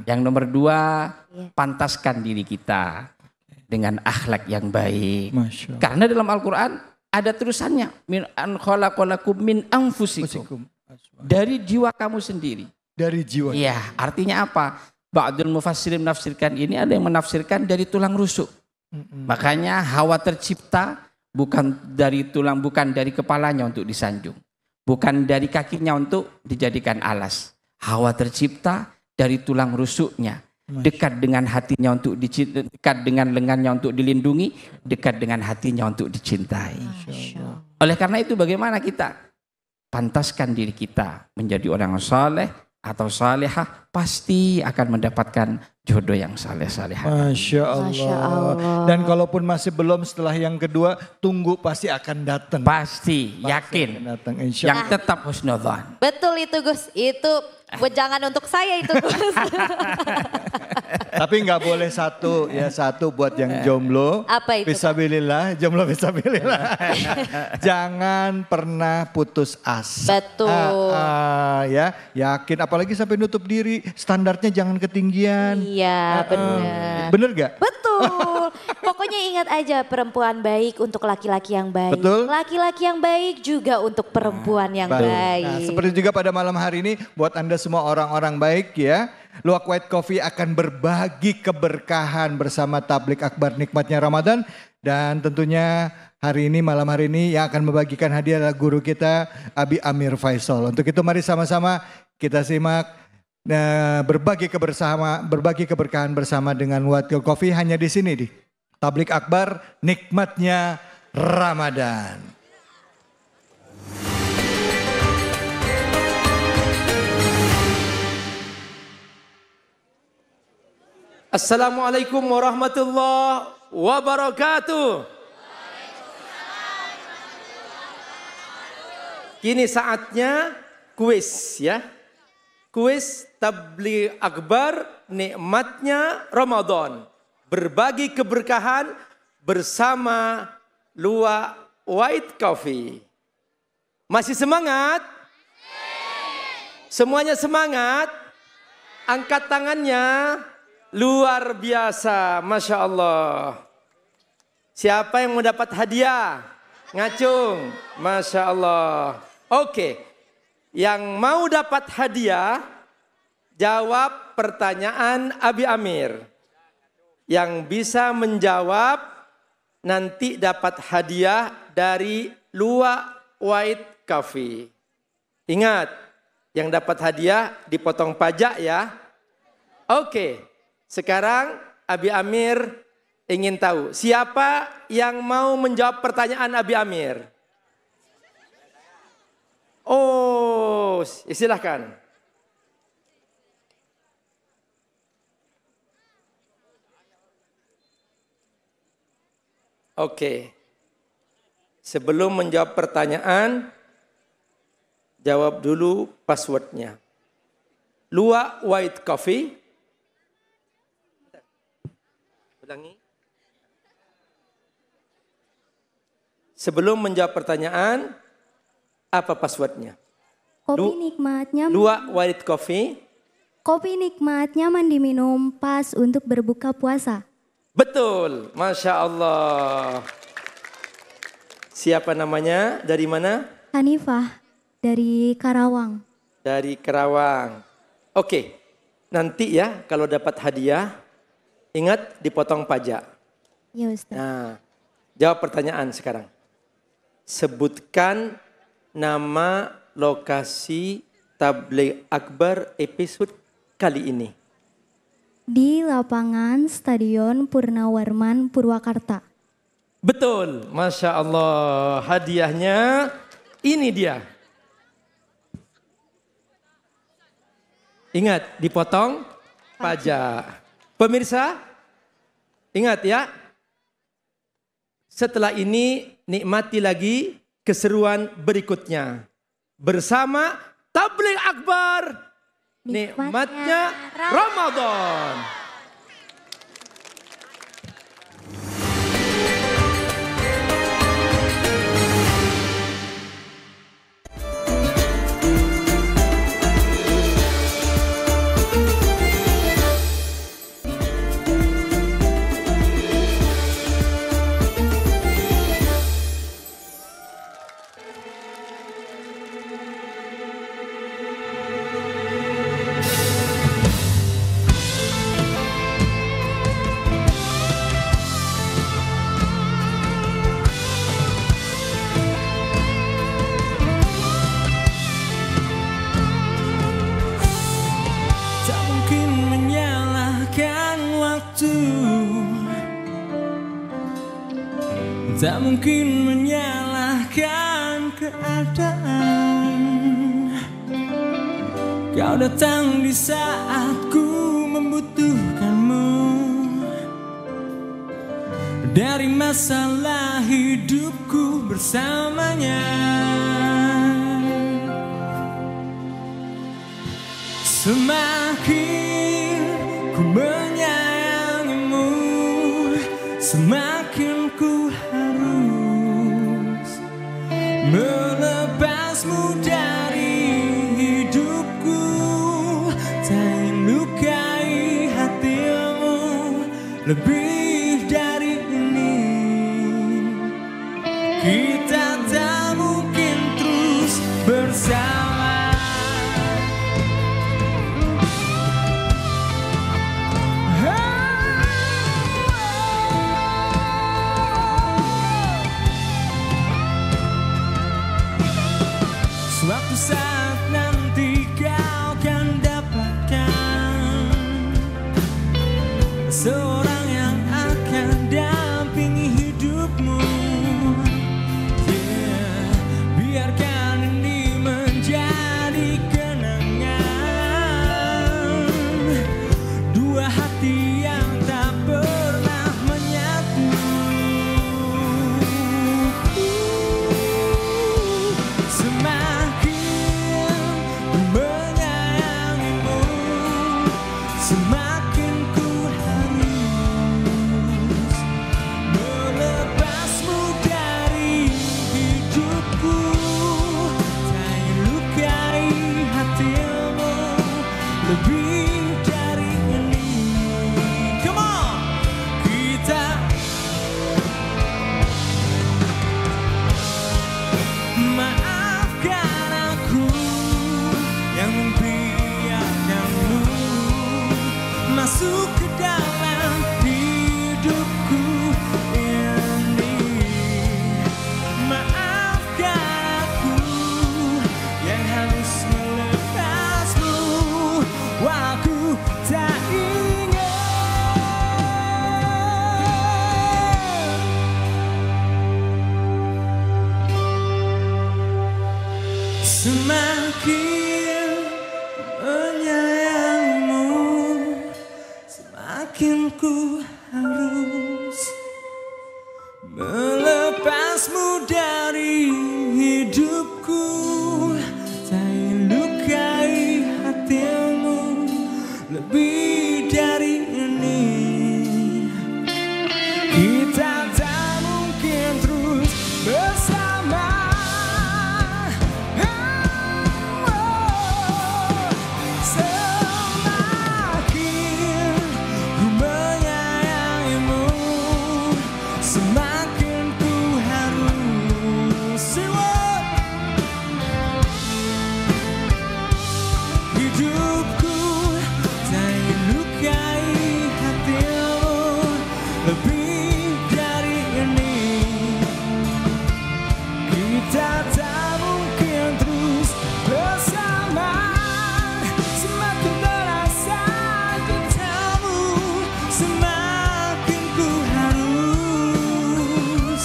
Yang nomor 2, pantaskan diri kita dengan akhlak yang baik. Masya Allah. Karena dalam Al-Quran ada tulisannya, min an khalaqalakum min anfusikum. Dari jiwa kamu sendiri. Dari jiwa. Iya, artinya apa? Ba'dul mufassirin menafsirkan ini, ada yang menafsirkan dari tulang rusuk. Makanya Hawa tercipta bukan dari tulang, bukan dari kepalanya untuk disanjung. Bukan dari kakinya untuk dijadikan alas. Hawa tercipta dari tulang rusuknya. Dekat dengan hatinya untuk dicintai, dekat dengan lengannya untuk dilindungi, dekat dengan hatinya untuk dicintai. Oleh karena itu bagaimana kita pantaskan diri kita menjadi orang yang saleh atau salehah, pasti akan mendapatkan jodoh yang saleh-salehah. Masya Allah. Dan kalaupun masih belum, setelah yang kedua, tunggu pasti akan datang. Pasti yakin. Datang, yang tetap husnudzan. Betul itu Gus, itu jangan untuk saya itu Gus. Tapi nggak boleh satu buat yang jomblo. Apa itu? Fisabilillah, jomblo fisabilillah. Jangan pernah putus asa. Betul. Ya, yakin. Apalagi sampai nutup diri, standarnya jangan ketinggian. Iya, benar. Bener gak? Betul. Pokoknya ingat aja, perempuan baik untuk laki-laki yang baik. Betul. Laki-laki yang baik juga untuk perempuan yang baik. Nah, seperti juga pada malam hari ini, buat Anda semua orang-orang baik ya, Luwak White Coffee akan berbagi keberkahan bersama Tablik Akbar Nikmatnya Ramadan. Dan tentunya hari ini, malam hari ini yang akan membagikan hadiah adalah guru kita Abi Amir Faisal. Untuk itu mari sama-sama kita simak berbagi keberkahan bersama dengan White Coffee hanya di sini di Tablik Akbar Nikmatnya Ramadan. Assalamualaikum warahmatullahi wabarakatuh. Kini saatnya kuis ya. Kuis Tabligh Akbar Nikmatnya Ramadan. Berbagi keberkahan bersama Luwak White Coffee. Masih semangat? Semuanya semangat? Angkat tangannya. Luar biasa, Masya Allah. Siapa yang mau dapat hadiah? Ngacung, Masya Allah. Oke, yang mau dapat hadiah, jawab pertanyaan Abi Amir. Yang bisa menjawab, nanti dapat hadiah dari Luwak White Coffee. Ingat, yang dapat hadiah dipotong pajak ya. Oke. Sekarang Abi Amir ingin tahu siapa yang mau menjawab pertanyaan Abi Amir. Oh, silahkan. Oke. Sebelum menjawab pertanyaan, jawab dulu passwordnya. Luwak White Coffee. Ulangi. Sebelum menjawab pertanyaan, apa passwordnya? Kopi nikmatnya. Luwak White Coffee. Kopi nikmatnya mandi minum pas untuk berbuka puasa. Betul, Masya Allah. Siapa namanya? Dari mana? Hanifah, dari Karawang. Dari Karawang. Oke, nanti ya kalau dapat hadiah, ingat dipotong pajak. Ya Ustaz. Nah, jawab pertanyaan sekarang. Sebutkan nama lokasi Tabligh Akbar episode kali ini. Di lapangan Stadion Purnawarman Purwakarta. Betul, Masya Allah. Hadiahnya ini dia. Ingat, dipotong pajak. Pemirsa, ingat ya. Setelah ini nikmati lagi keseruan berikutnya. Bersama Tabligh Akbar Nikmatnya Ramadan. Tak mungkin menyalahkan keadaan. Kau datang di saat ku membutuhkanmu. Dari masalah hidupku bersamanya. Semakin ku menyayangimu, semakin ku harus melepasmu dari hidupku. Tak ingin lukai hatimu lebih dari ini. Kita tak mungkin terus bersama. Suatu saat nanti kau akan dapatkan seorang yang akan dampingi hidupmu. Yeah. Biarkan ini menjadi kenangan. Dua hati yang tak pernah menyatu. Semakin ku harus melepasmu dari hidupku. Tak ingin lukai hatimu lebih dari ini. Come on! Kita maafkan aku yang membiarkanmu masuk ke dalam hidupku ini. Maafkan aku yang harus melepasmu, walau aku tak ingat. Semakin menyayangimu, semakin ku harus melepasmu dari hidupku. Tak ingin lukai hatimu lebih dari ini. Kita tak mungkin terus bersama. Semakin ku harus hidupku. Tak ingin lukai hatimu lebih dari ini. Kita tak mungkin terus bersama. Semakin merasa cintamu, semakin ku harus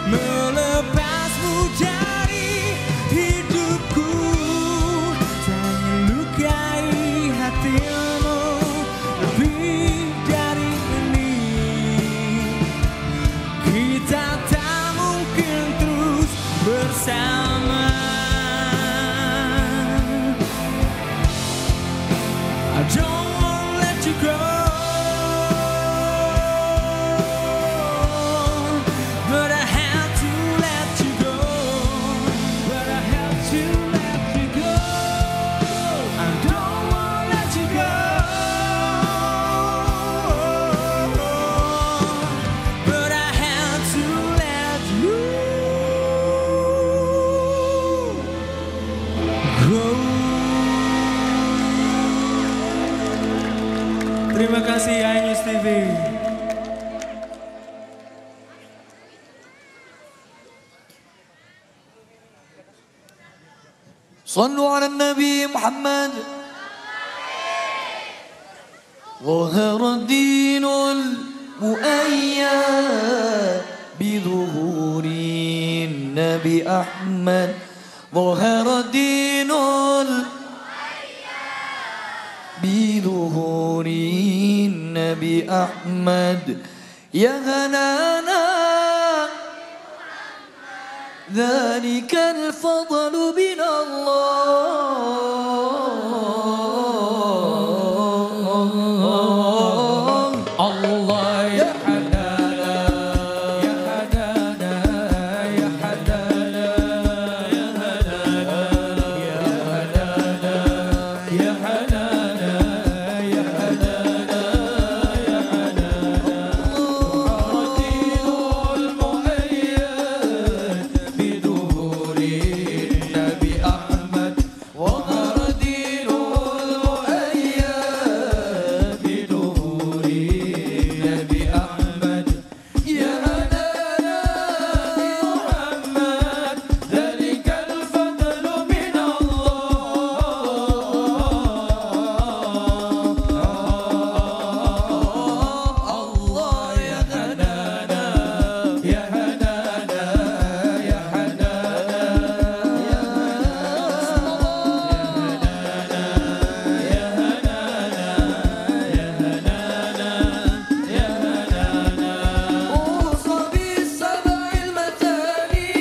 melepasmu dari hidupku. Tak ingin lukai hatimu lebih dari ini. Kita tak mungkin terus bersama. I don't wanna let you go, but I have to let you go. But I have to let you go. I don't wanna let you go, but I have to let you go. Terima kasih iNews TV. صلوا على النبي محمد. ظهر الدين المؤيد بظهور النبي أحمد ظهر الدين بظهور النبي أحمد يا هنانا ذلك الفضل من الله الله يا حنانا يا حنانا يا حنانا يا حنانا يا حنانا يا حنانا يا حنانا يا حنانا الدين المؤيد بظهور النبي أحمد وظهر الدين المؤيد بظهور النبي أحمد يا هنانا بمحمد ذلك الفضل من الله يا هنانا يا هنانا يا حنانا يا أوصى بالسبع المثاني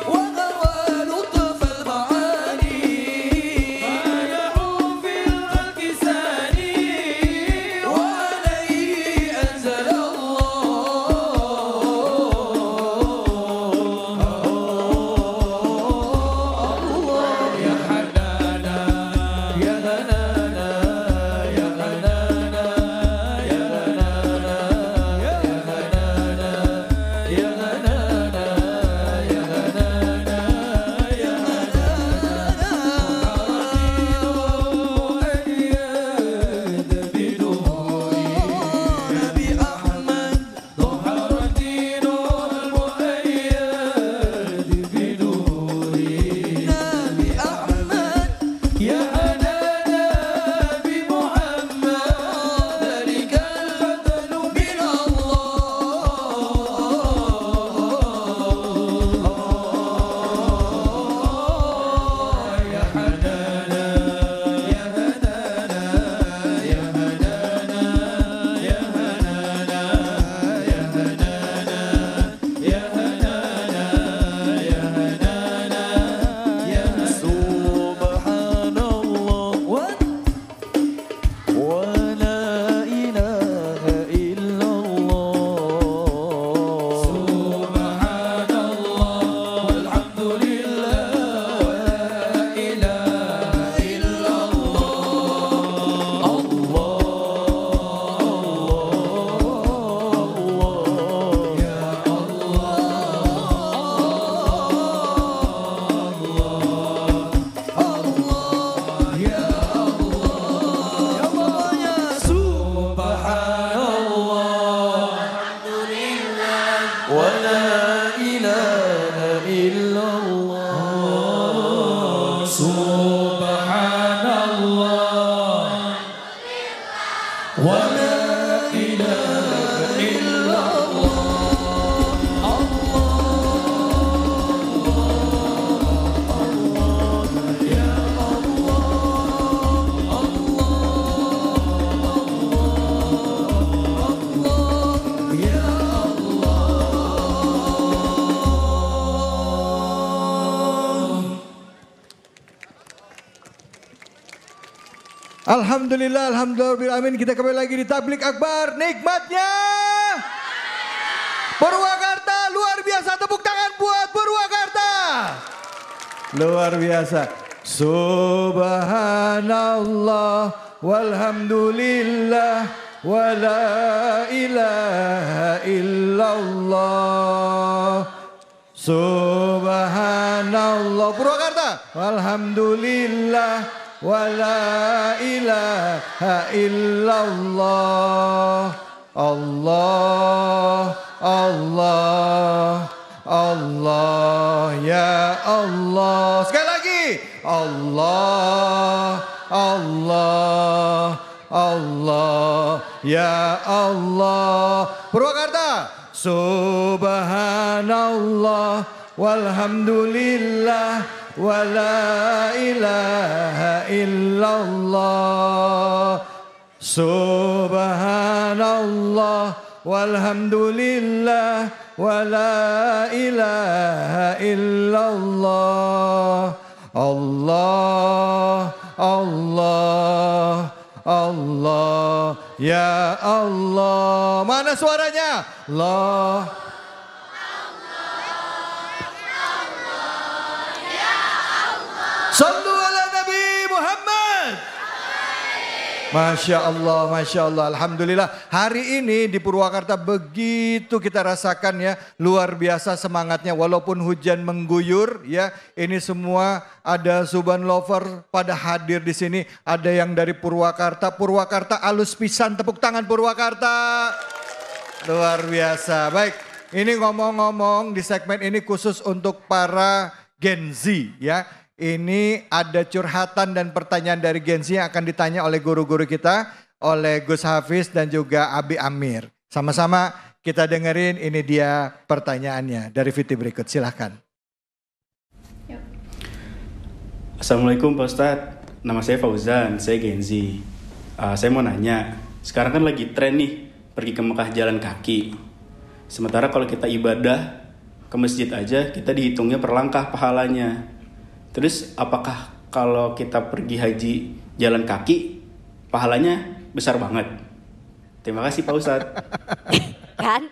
وغوى لطف المعاني بايعوا في الكسان وعليه أنزل الله يا حنانا يا هنانا يا حنانا يا هنانا يا هنانا يا هنانا يا هنانا يا هنانا أيد بظهور النبي أحمد ظهر الدين المؤيد بظهور النبي أحمد يا هنانا بمحمد ذلك الفضل من الله يا حنانا يا هنانا يا هنانا يا هنانا يا هنانا يا هنانا يا هنانا يا سبحان الله ولا إله إلا الله سبحان الله والحمد لله ولا إله إلا الله الله يا الله يا الله يا سبحان الله الحمد لله ولا إله إلا الله سبحان الله ولا إله إلا Alhamdulillah, alhamdulillah, amin. Kita kembali lagi di Tablik Akbar. Nikmatnya Purwakarta, luar biasa. Tepuk tangan buat Purwakarta. Luar biasa. Subhanallah walhamdulillah wala ilaha illallah. Subhanallah Purwakarta. Alhamdulillah wala ilaha illallah. Allah, Allah, Allah, ya Allah. Sekali lagi. Allah, Allah, Allah, ya Allah. Purwakarta. Subhanallah walhamdulillah wa la ilaha illallah. Subhanallah walhamdulillah wa la ilaha illallah. Allah, Allah, Allah, ya Allah. Mana suaranya? Allah. Sallu ala Nabi Muhammad. Masya Allah, Masya Allah, Alhamdulillah. Hari ini di Purwakarta begitu kita rasakan ya, luar biasa semangatnya. Walaupun hujan mengguyur ya, ini semua ada Suban Lover pada hadir di sini. Ada yang dari Purwakarta, Purwakarta alus pisan, tepuk tangan Purwakarta. Luar biasa. Baik, ini ngomong-ngomong di segmen ini khusus untuk para Gen Z ya. Ini ada curhatan dan pertanyaan dari Gen Z yang akan ditanya oleh guru-guru kita, oleh Gus Hafiz dan juga Abi Amir. Sama-sama kita dengerin, ini dia pertanyaannya dari VT berikut, silahkan. Assalamualaikum Pak Ustadz, nama saya Fauzan, saya Gen Z. Saya mau nanya, sekarang kan lagi tren nih pergi ke Mekah jalan kaki. Sementara kalau kita ibadah ke masjid aja, kita dihitungnya per langkah pahalanya. Terus apakah kalau kita pergi haji jalan kaki, pahalanya besar banget? Terima kasih Pak Ustadz. Kan?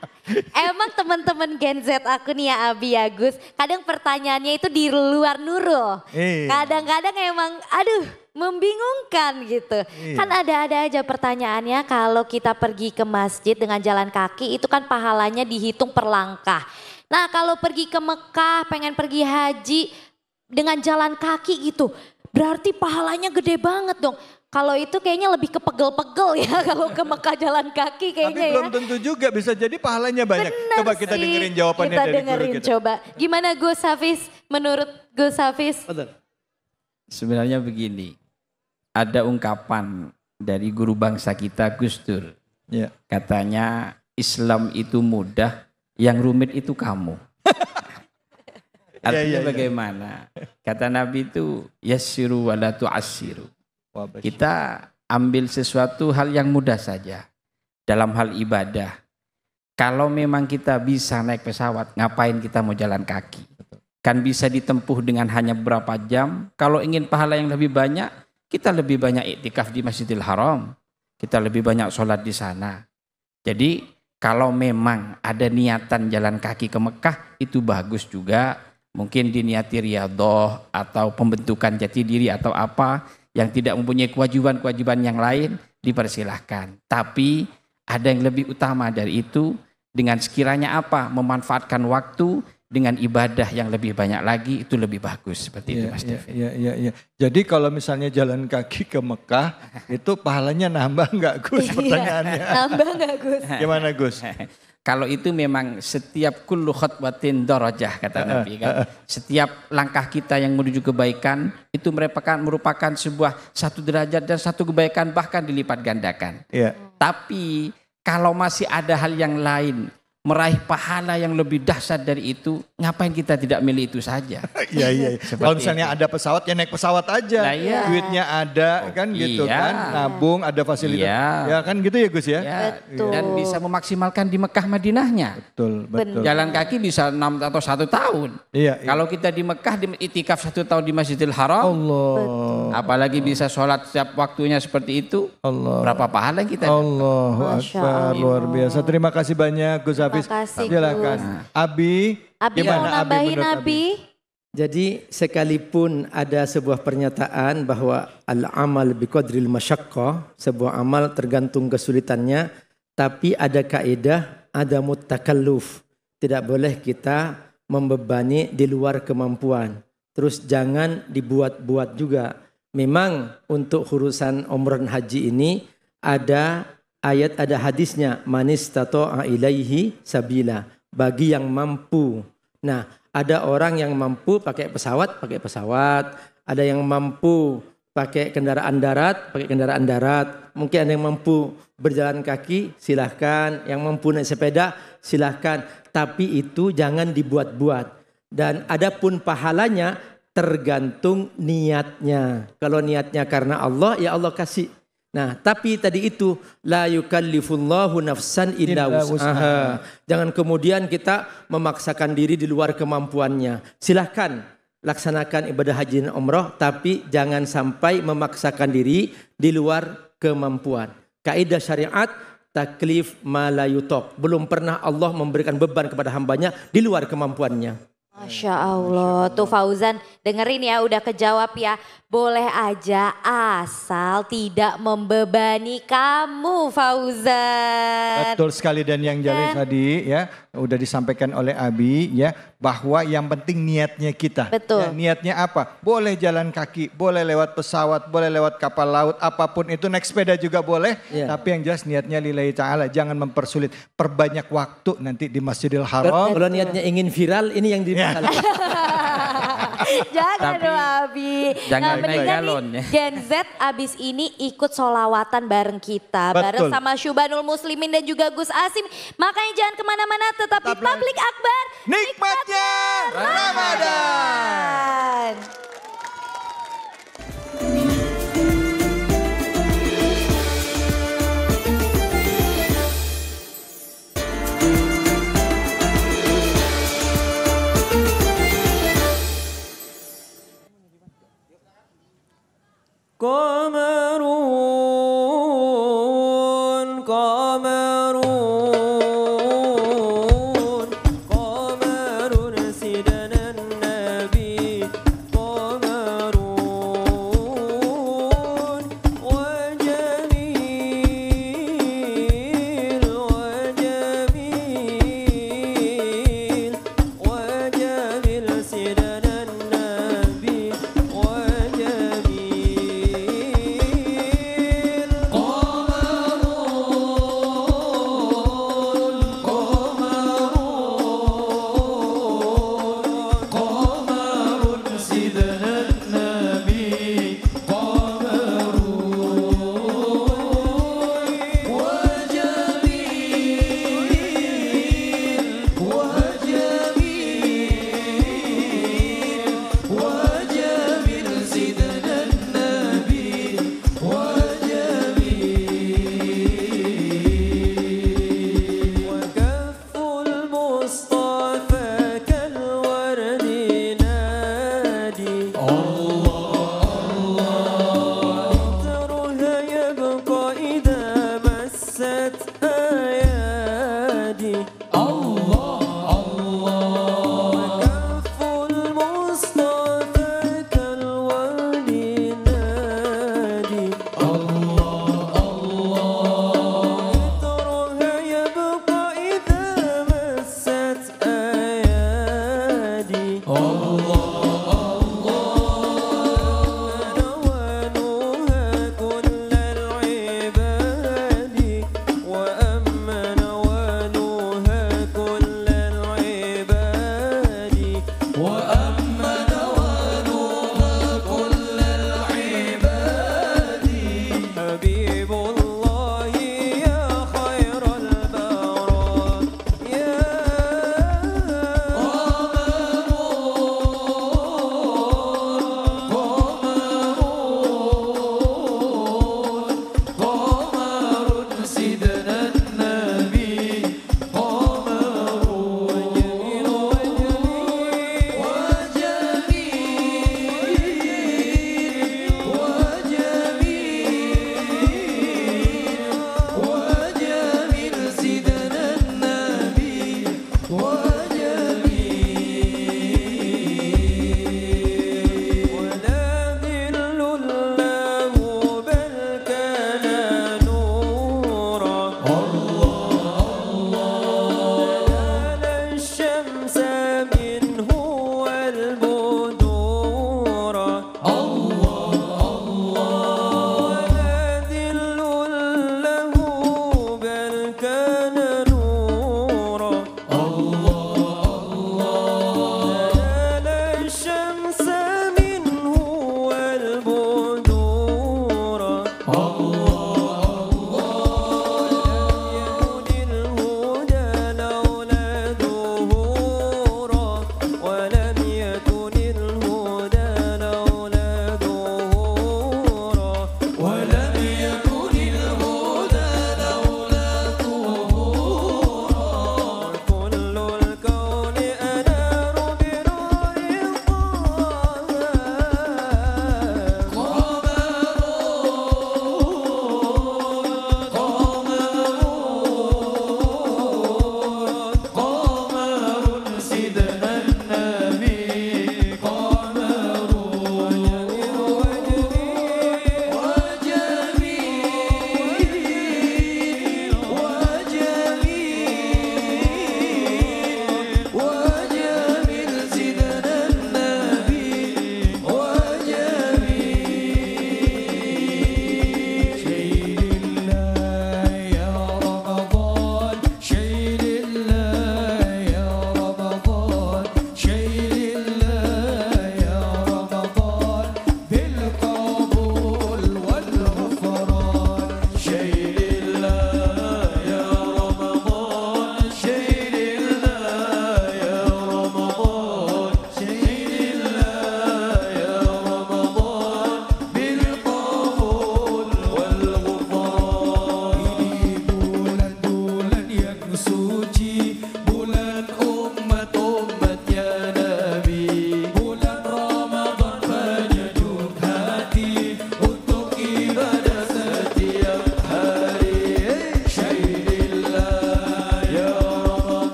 Emang teman-teman Gen Z aku nih ya Abi Agus, kadang pertanyaannya itu di luar Nurul. Kadang-kadang emang aduh membingungkan gitu. Kan ada-ada aja pertanyaannya kalau kita pergi ke masjid dengan jalan kaki itu kan pahalanya dihitung per langkah. Nah kalau pergi ke Mekah pengen pergi haji dengan jalan kaki gitu, berarti pahalanya gede banget dong. Kalau itu kayaknya lebih ke pegel-pegel ya kalau ke Mekah jalan kaki kayaknya. Tapi belum tentu juga, bisa jadi pahalanya banyak. Bener coba kita sih. dengerin jawabannya kita dari dengerin, guru kita. Coba, gimana Gus Hafiz? Menurut Gus Hafiz? Sebenarnya begini, ada ungkapan dari guru bangsa kita Gus Dur. Ya. Katanya Islam itu mudah, yang rumit itu kamu. Artinya bagaimana? Kata Nabi itu yassiru wala tu'assiru. Kita ambil sesuatu hal yang mudah saja. Dalam hal ibadah. Kalau memang kita bisa naik pesawat, ngapain kita mau jalan kaki? Kan bisa ditempuh dengan hanya beberapa jam. Kalau ingin pahala yang lebih banyak, kita lebih banyak iktikaf di Masjidil Haram. Kita lebih banyak sholat di sana. Jadi kalau memang ada niatan jalan kaki ke Mekah, itu bagus juga. Mungkin diniati riyadhah atau pembentukan jati diri atau apa yang tidak mempunyai kewajiban-kewajiban yang lain, dipersilahkan. Tapi ada yang lebih utama dari itu, dengan sekiranya apa? Memanfaatkan waktu dengan ibadah yang lebih banyak lagi, itu lebih bagus. Seperti itu Mas David. Iya. Jadi kalau misalnya jalan kaki ke Mekah, itu pahalanya nambah nggak Gus pertanyaannya? Nambah nggak Gus? Gimana Gus? Kalau itu memang setiap kullu khutwatin darajah kata Nabi kan. Setiap langkah kita yang menuju kebaikan itu merupakan sebuah satu derajat dan satu kebaikan bahkan dilipat gandakan. Tapi kalau masih ada hal yang lain, meraih pahala yang lebih dahsyat dari itu, ngapain kita tidak milih itu saja? Iya. Kalau misalnya ada pesawat, ya naik pesawat aja. Nah, iya. Duitnya ada kan gitu kan, nabung, ada fasilitas. Ya kan gitu ya Gus ya? Betul. Dan bisa memaksimalkan di Mekah Madinahnya. Betul. Jalan kaki bisa 6 atau 1 tahun. Iya. Kalau kita di Mekah di itikaf 1 tahun di Masjidil Haram. Allah. Apalagi bisa sholat setiap waktunya seperti itu. Allah. Berapa pahala yang kita Allahu Akbar, luar biasa. Terima kasih banyak Gus Hafiz. Silakan. Abi mau nambahin Abi? Jadi sekalipun ada sebuah pernyataan bahwa al-amal biqadril masyaqqah, sebuah amal tergantung kesulitannya, tapi ada kaidah, ada mutakalluf. Tidak boleh kita membebani di luar kemampuan. Terus jangan dibuat-buat juga. Memang untuk urusan umrah haji ini ada ayat, ada hadisnya, manis tato'a ilaihi sabila, bagi yang mampu. Nah, ada orang yang mampu pakai pesawat, ada yang mampu pakai kendaraan darat, pakai kendaraan darat. Mungkin ada yang mampu berjalan kaki, silahkan. Yang mampu naik sepeda, silahkan. Tapi itu jangan dibuat-buat. Dan adapun pahalanya tergantung niatnya. Kalau niatnya karena Allah, ya Allah kasih. Nah, tapi tadi itu la yukallifullahu nafsan illa wus'aha. Jangan kemudian kita memaksakan diri di luar kemampuannya. Silahkan laksanakan ibadah haji dan umrah, tapi jangan sampai memaksakan diri di luar kemampuan. Kaidah syariat taklif ma la yutok. Belum pernah Allah memberikan beban kepada hambanya di luar kemampuannya. Masya Allah, tuh Fauzan dengerin ya, udah kejawab ya. Boleh aja asal tidak membebani kamu Fauzan. Betul sekali, dan yang jelas tadi ya udah disampaikan oleh Abi ya, bahwa yang penting niatnya kita. Betul. Ya, niatnya apa? Boleh jalan kaki, boleh lewat pesawat, boleh lewat kapal laut, apapun itu, naik sepeda juga boleh. Tapi yang jelas niatnya lillahi ta'ala, jangan mempersulit. Perbanyak waktu nanti di Masjidil Haram. Kalau niatnya ingin viral, ini yang dimasalahkan. Jangan dong Abi. Jangan mendingan galon nih Gen Z abis ini ikut solawatan bareng kita. Betul. Bareng sama Syubanul Muslimin dan juga Gus Asim. Makanya jangan kemana-mana, tetap di Publik Akbar. Nikmatnya Ramadan. Qamarun, qamarun, qamarun sidanan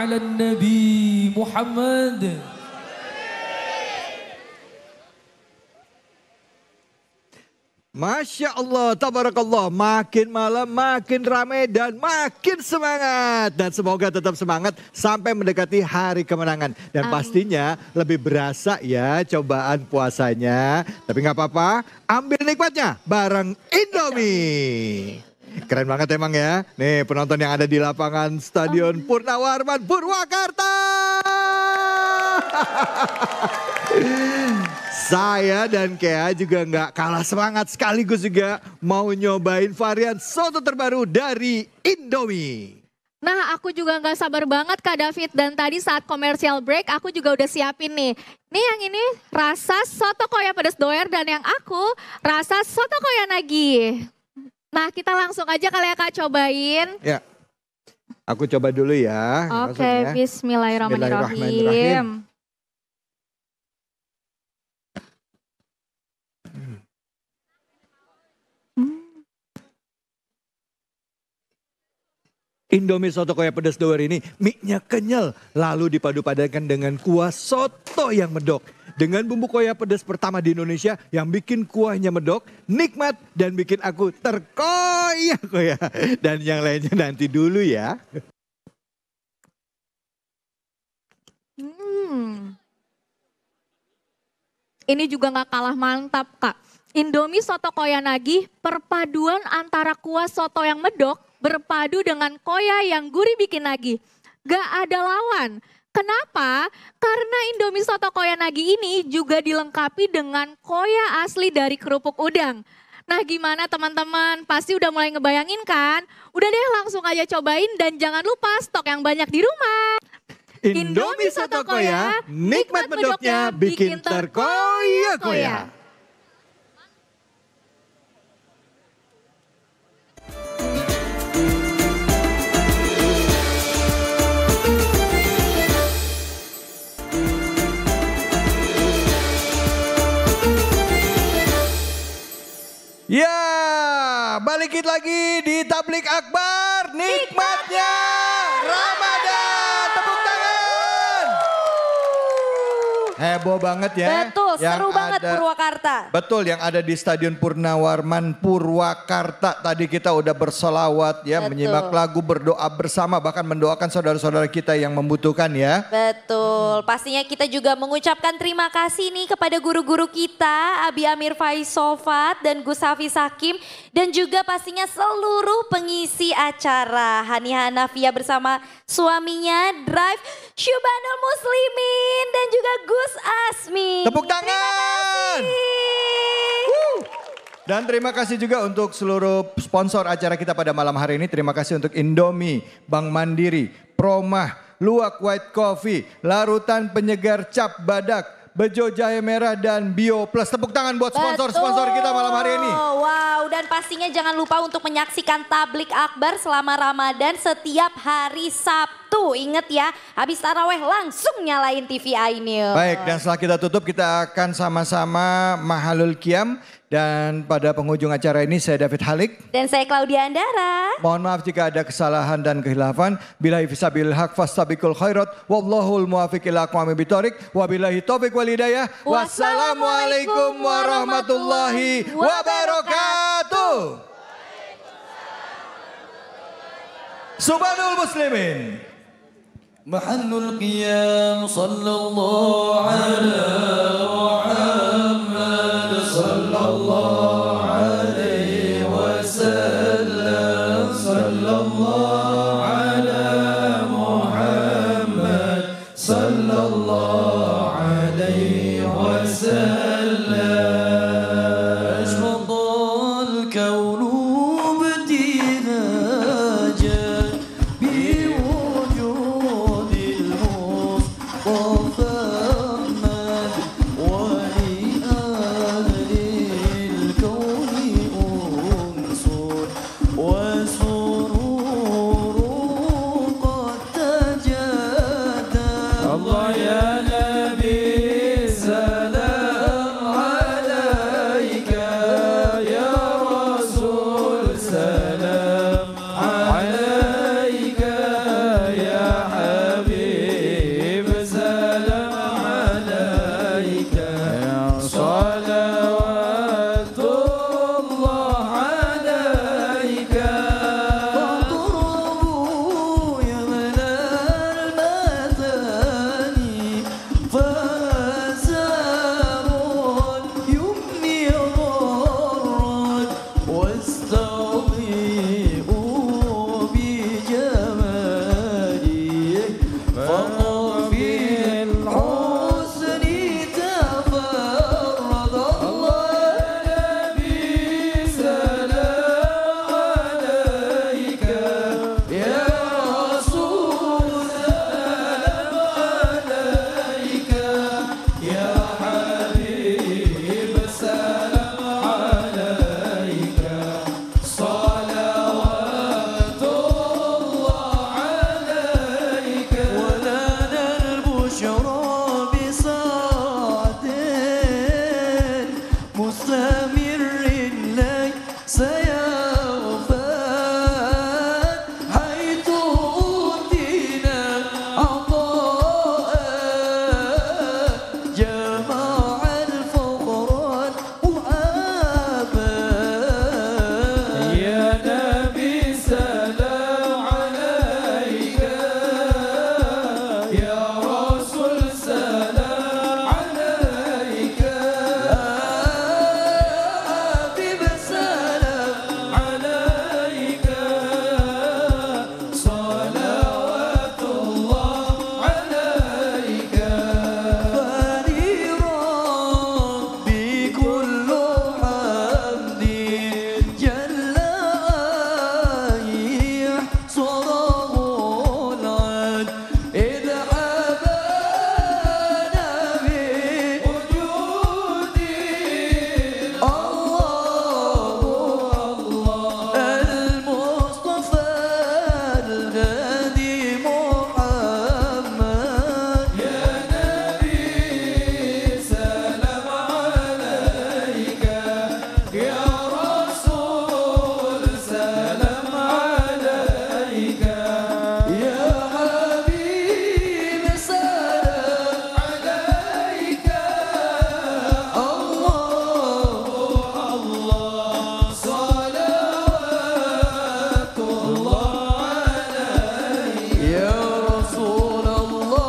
ala Nabi Muhammad. Masya Allah, tabarakallah, makin malam makin ramai dan makin semangat. Dan semoga tetap semangat sampai mendekati hari kemenangan. Dan pastinya lebih berasa ya cobaan puasanya. Tapi nggak apa-apa, ambil nikmatnya bareng Indomie. Keren banget emang ya. Nih penonton yang ada di lapangan Stadion Purnawarman Purwakarta. Saya dan Kea juga nggak kalah semangat, sekaligus juga mau nyobain varian soto terbaru dari Indomie. Nah, aku juga nggak sabar banget Kak David, dan tadi saat komersial break aku juga udah siapin nih. Nih yang ini rasa soto koya pedas doer, dan yang aku rasa soto koya nagi. Nah, kita langsung aja kali ya Kak cobain. Ya, aku coba dulu ya. Oke, bismillahirrahmanirrahim. Indomie soto koya pedas doer ini mie-nya kenyal, lalu dipadu-padankan dengan kuah soto yang medok. Dengan bumbu koya pedas pertama di Indonesia yang bikin kuahnya medok, nikmat dan bikin aku terkoyak-koyak. Dan yang lainnya nanti dulu ya. Ini juga gak kalah mantap Kak. Indomie soto koya nagih, perpaduan antara kuah soto yang medok berpadu dengan koya yang gurih bikin nagih. Gak ada lawan. Kenapa? Karena Indomie soto koya nagih ini juga dilengkapi dengan koya asli dari kerupuk udang. Nah gimana teman-teman? Pasti udah mulai ngebayangin kan? Udah deh langsung aja cobain dan jangan lupa stok yang banyak di rumah. Indomie soto koya, nikmat medoknya bikin terkoyak-koyak. Ya, balikin lagi di Tablik Akbar, nikmatnya Ramadan. Tepuk tangan. Heboh banget ya. Betul, seru banget Purwakarta. Betul, yang ada di Stadion Purnawarman Purwakarta. Tadi kita udah bersolawat ya, menyimak lagu, berdoa bersama, bahkan mendoakan saudara-saudara kita yang membutuhkan ya. Betul, pastinya kita juga mengucapkan terima kasih nih kepada guru-guru kita, Abi Amir Faisofat dan Gus Hafiz Hakim. Dan juga pastinya seluruh pengisi acara. Hani Hanafia bersama suaminya Drive, Syubanul Muslimin dan juga Gus Asmi. Tepuk tangan. Dan terima kasih juga untuk seluruh sponsor acara kita pada malam hari ini. Terima kasih untuk Indomie, Bank Mandiri, Promah, Luwak White Coffee, Larutan Penyegar Cap Badak, Bejo Jahe Merah dan Bio Plus. Tepuk tangan buat sponsor-sponsor kita malam hari ini. Wow, dan pastinya jangan lupa untuk menyaksikan Tablik Akbar selama Ramadan setiap hari Sabtu. Ingat ya, habis taraweh langsung nyalain TV iNews. Baik, dan setelah kita tutup kita akan sama-sama Mahalul Qiyam. Dan pada penghujung acara ini saya David Halik. Dan saya Claudia Andara. Mohon maaf jika ada kesalahan dan khilafan. Billahi fisabilil haq fastabiqul khairat. Wallahul muwafiq ila aqwamit thoriq. Wabillahi taufiq wal hidayah. Wassalamualaikum warahmatullahi wabarakatuh. Subhanul Muslimin. Mahallul Qiyam sallallahu ala Muhammad sallallahu alaihi wasallam sallallahu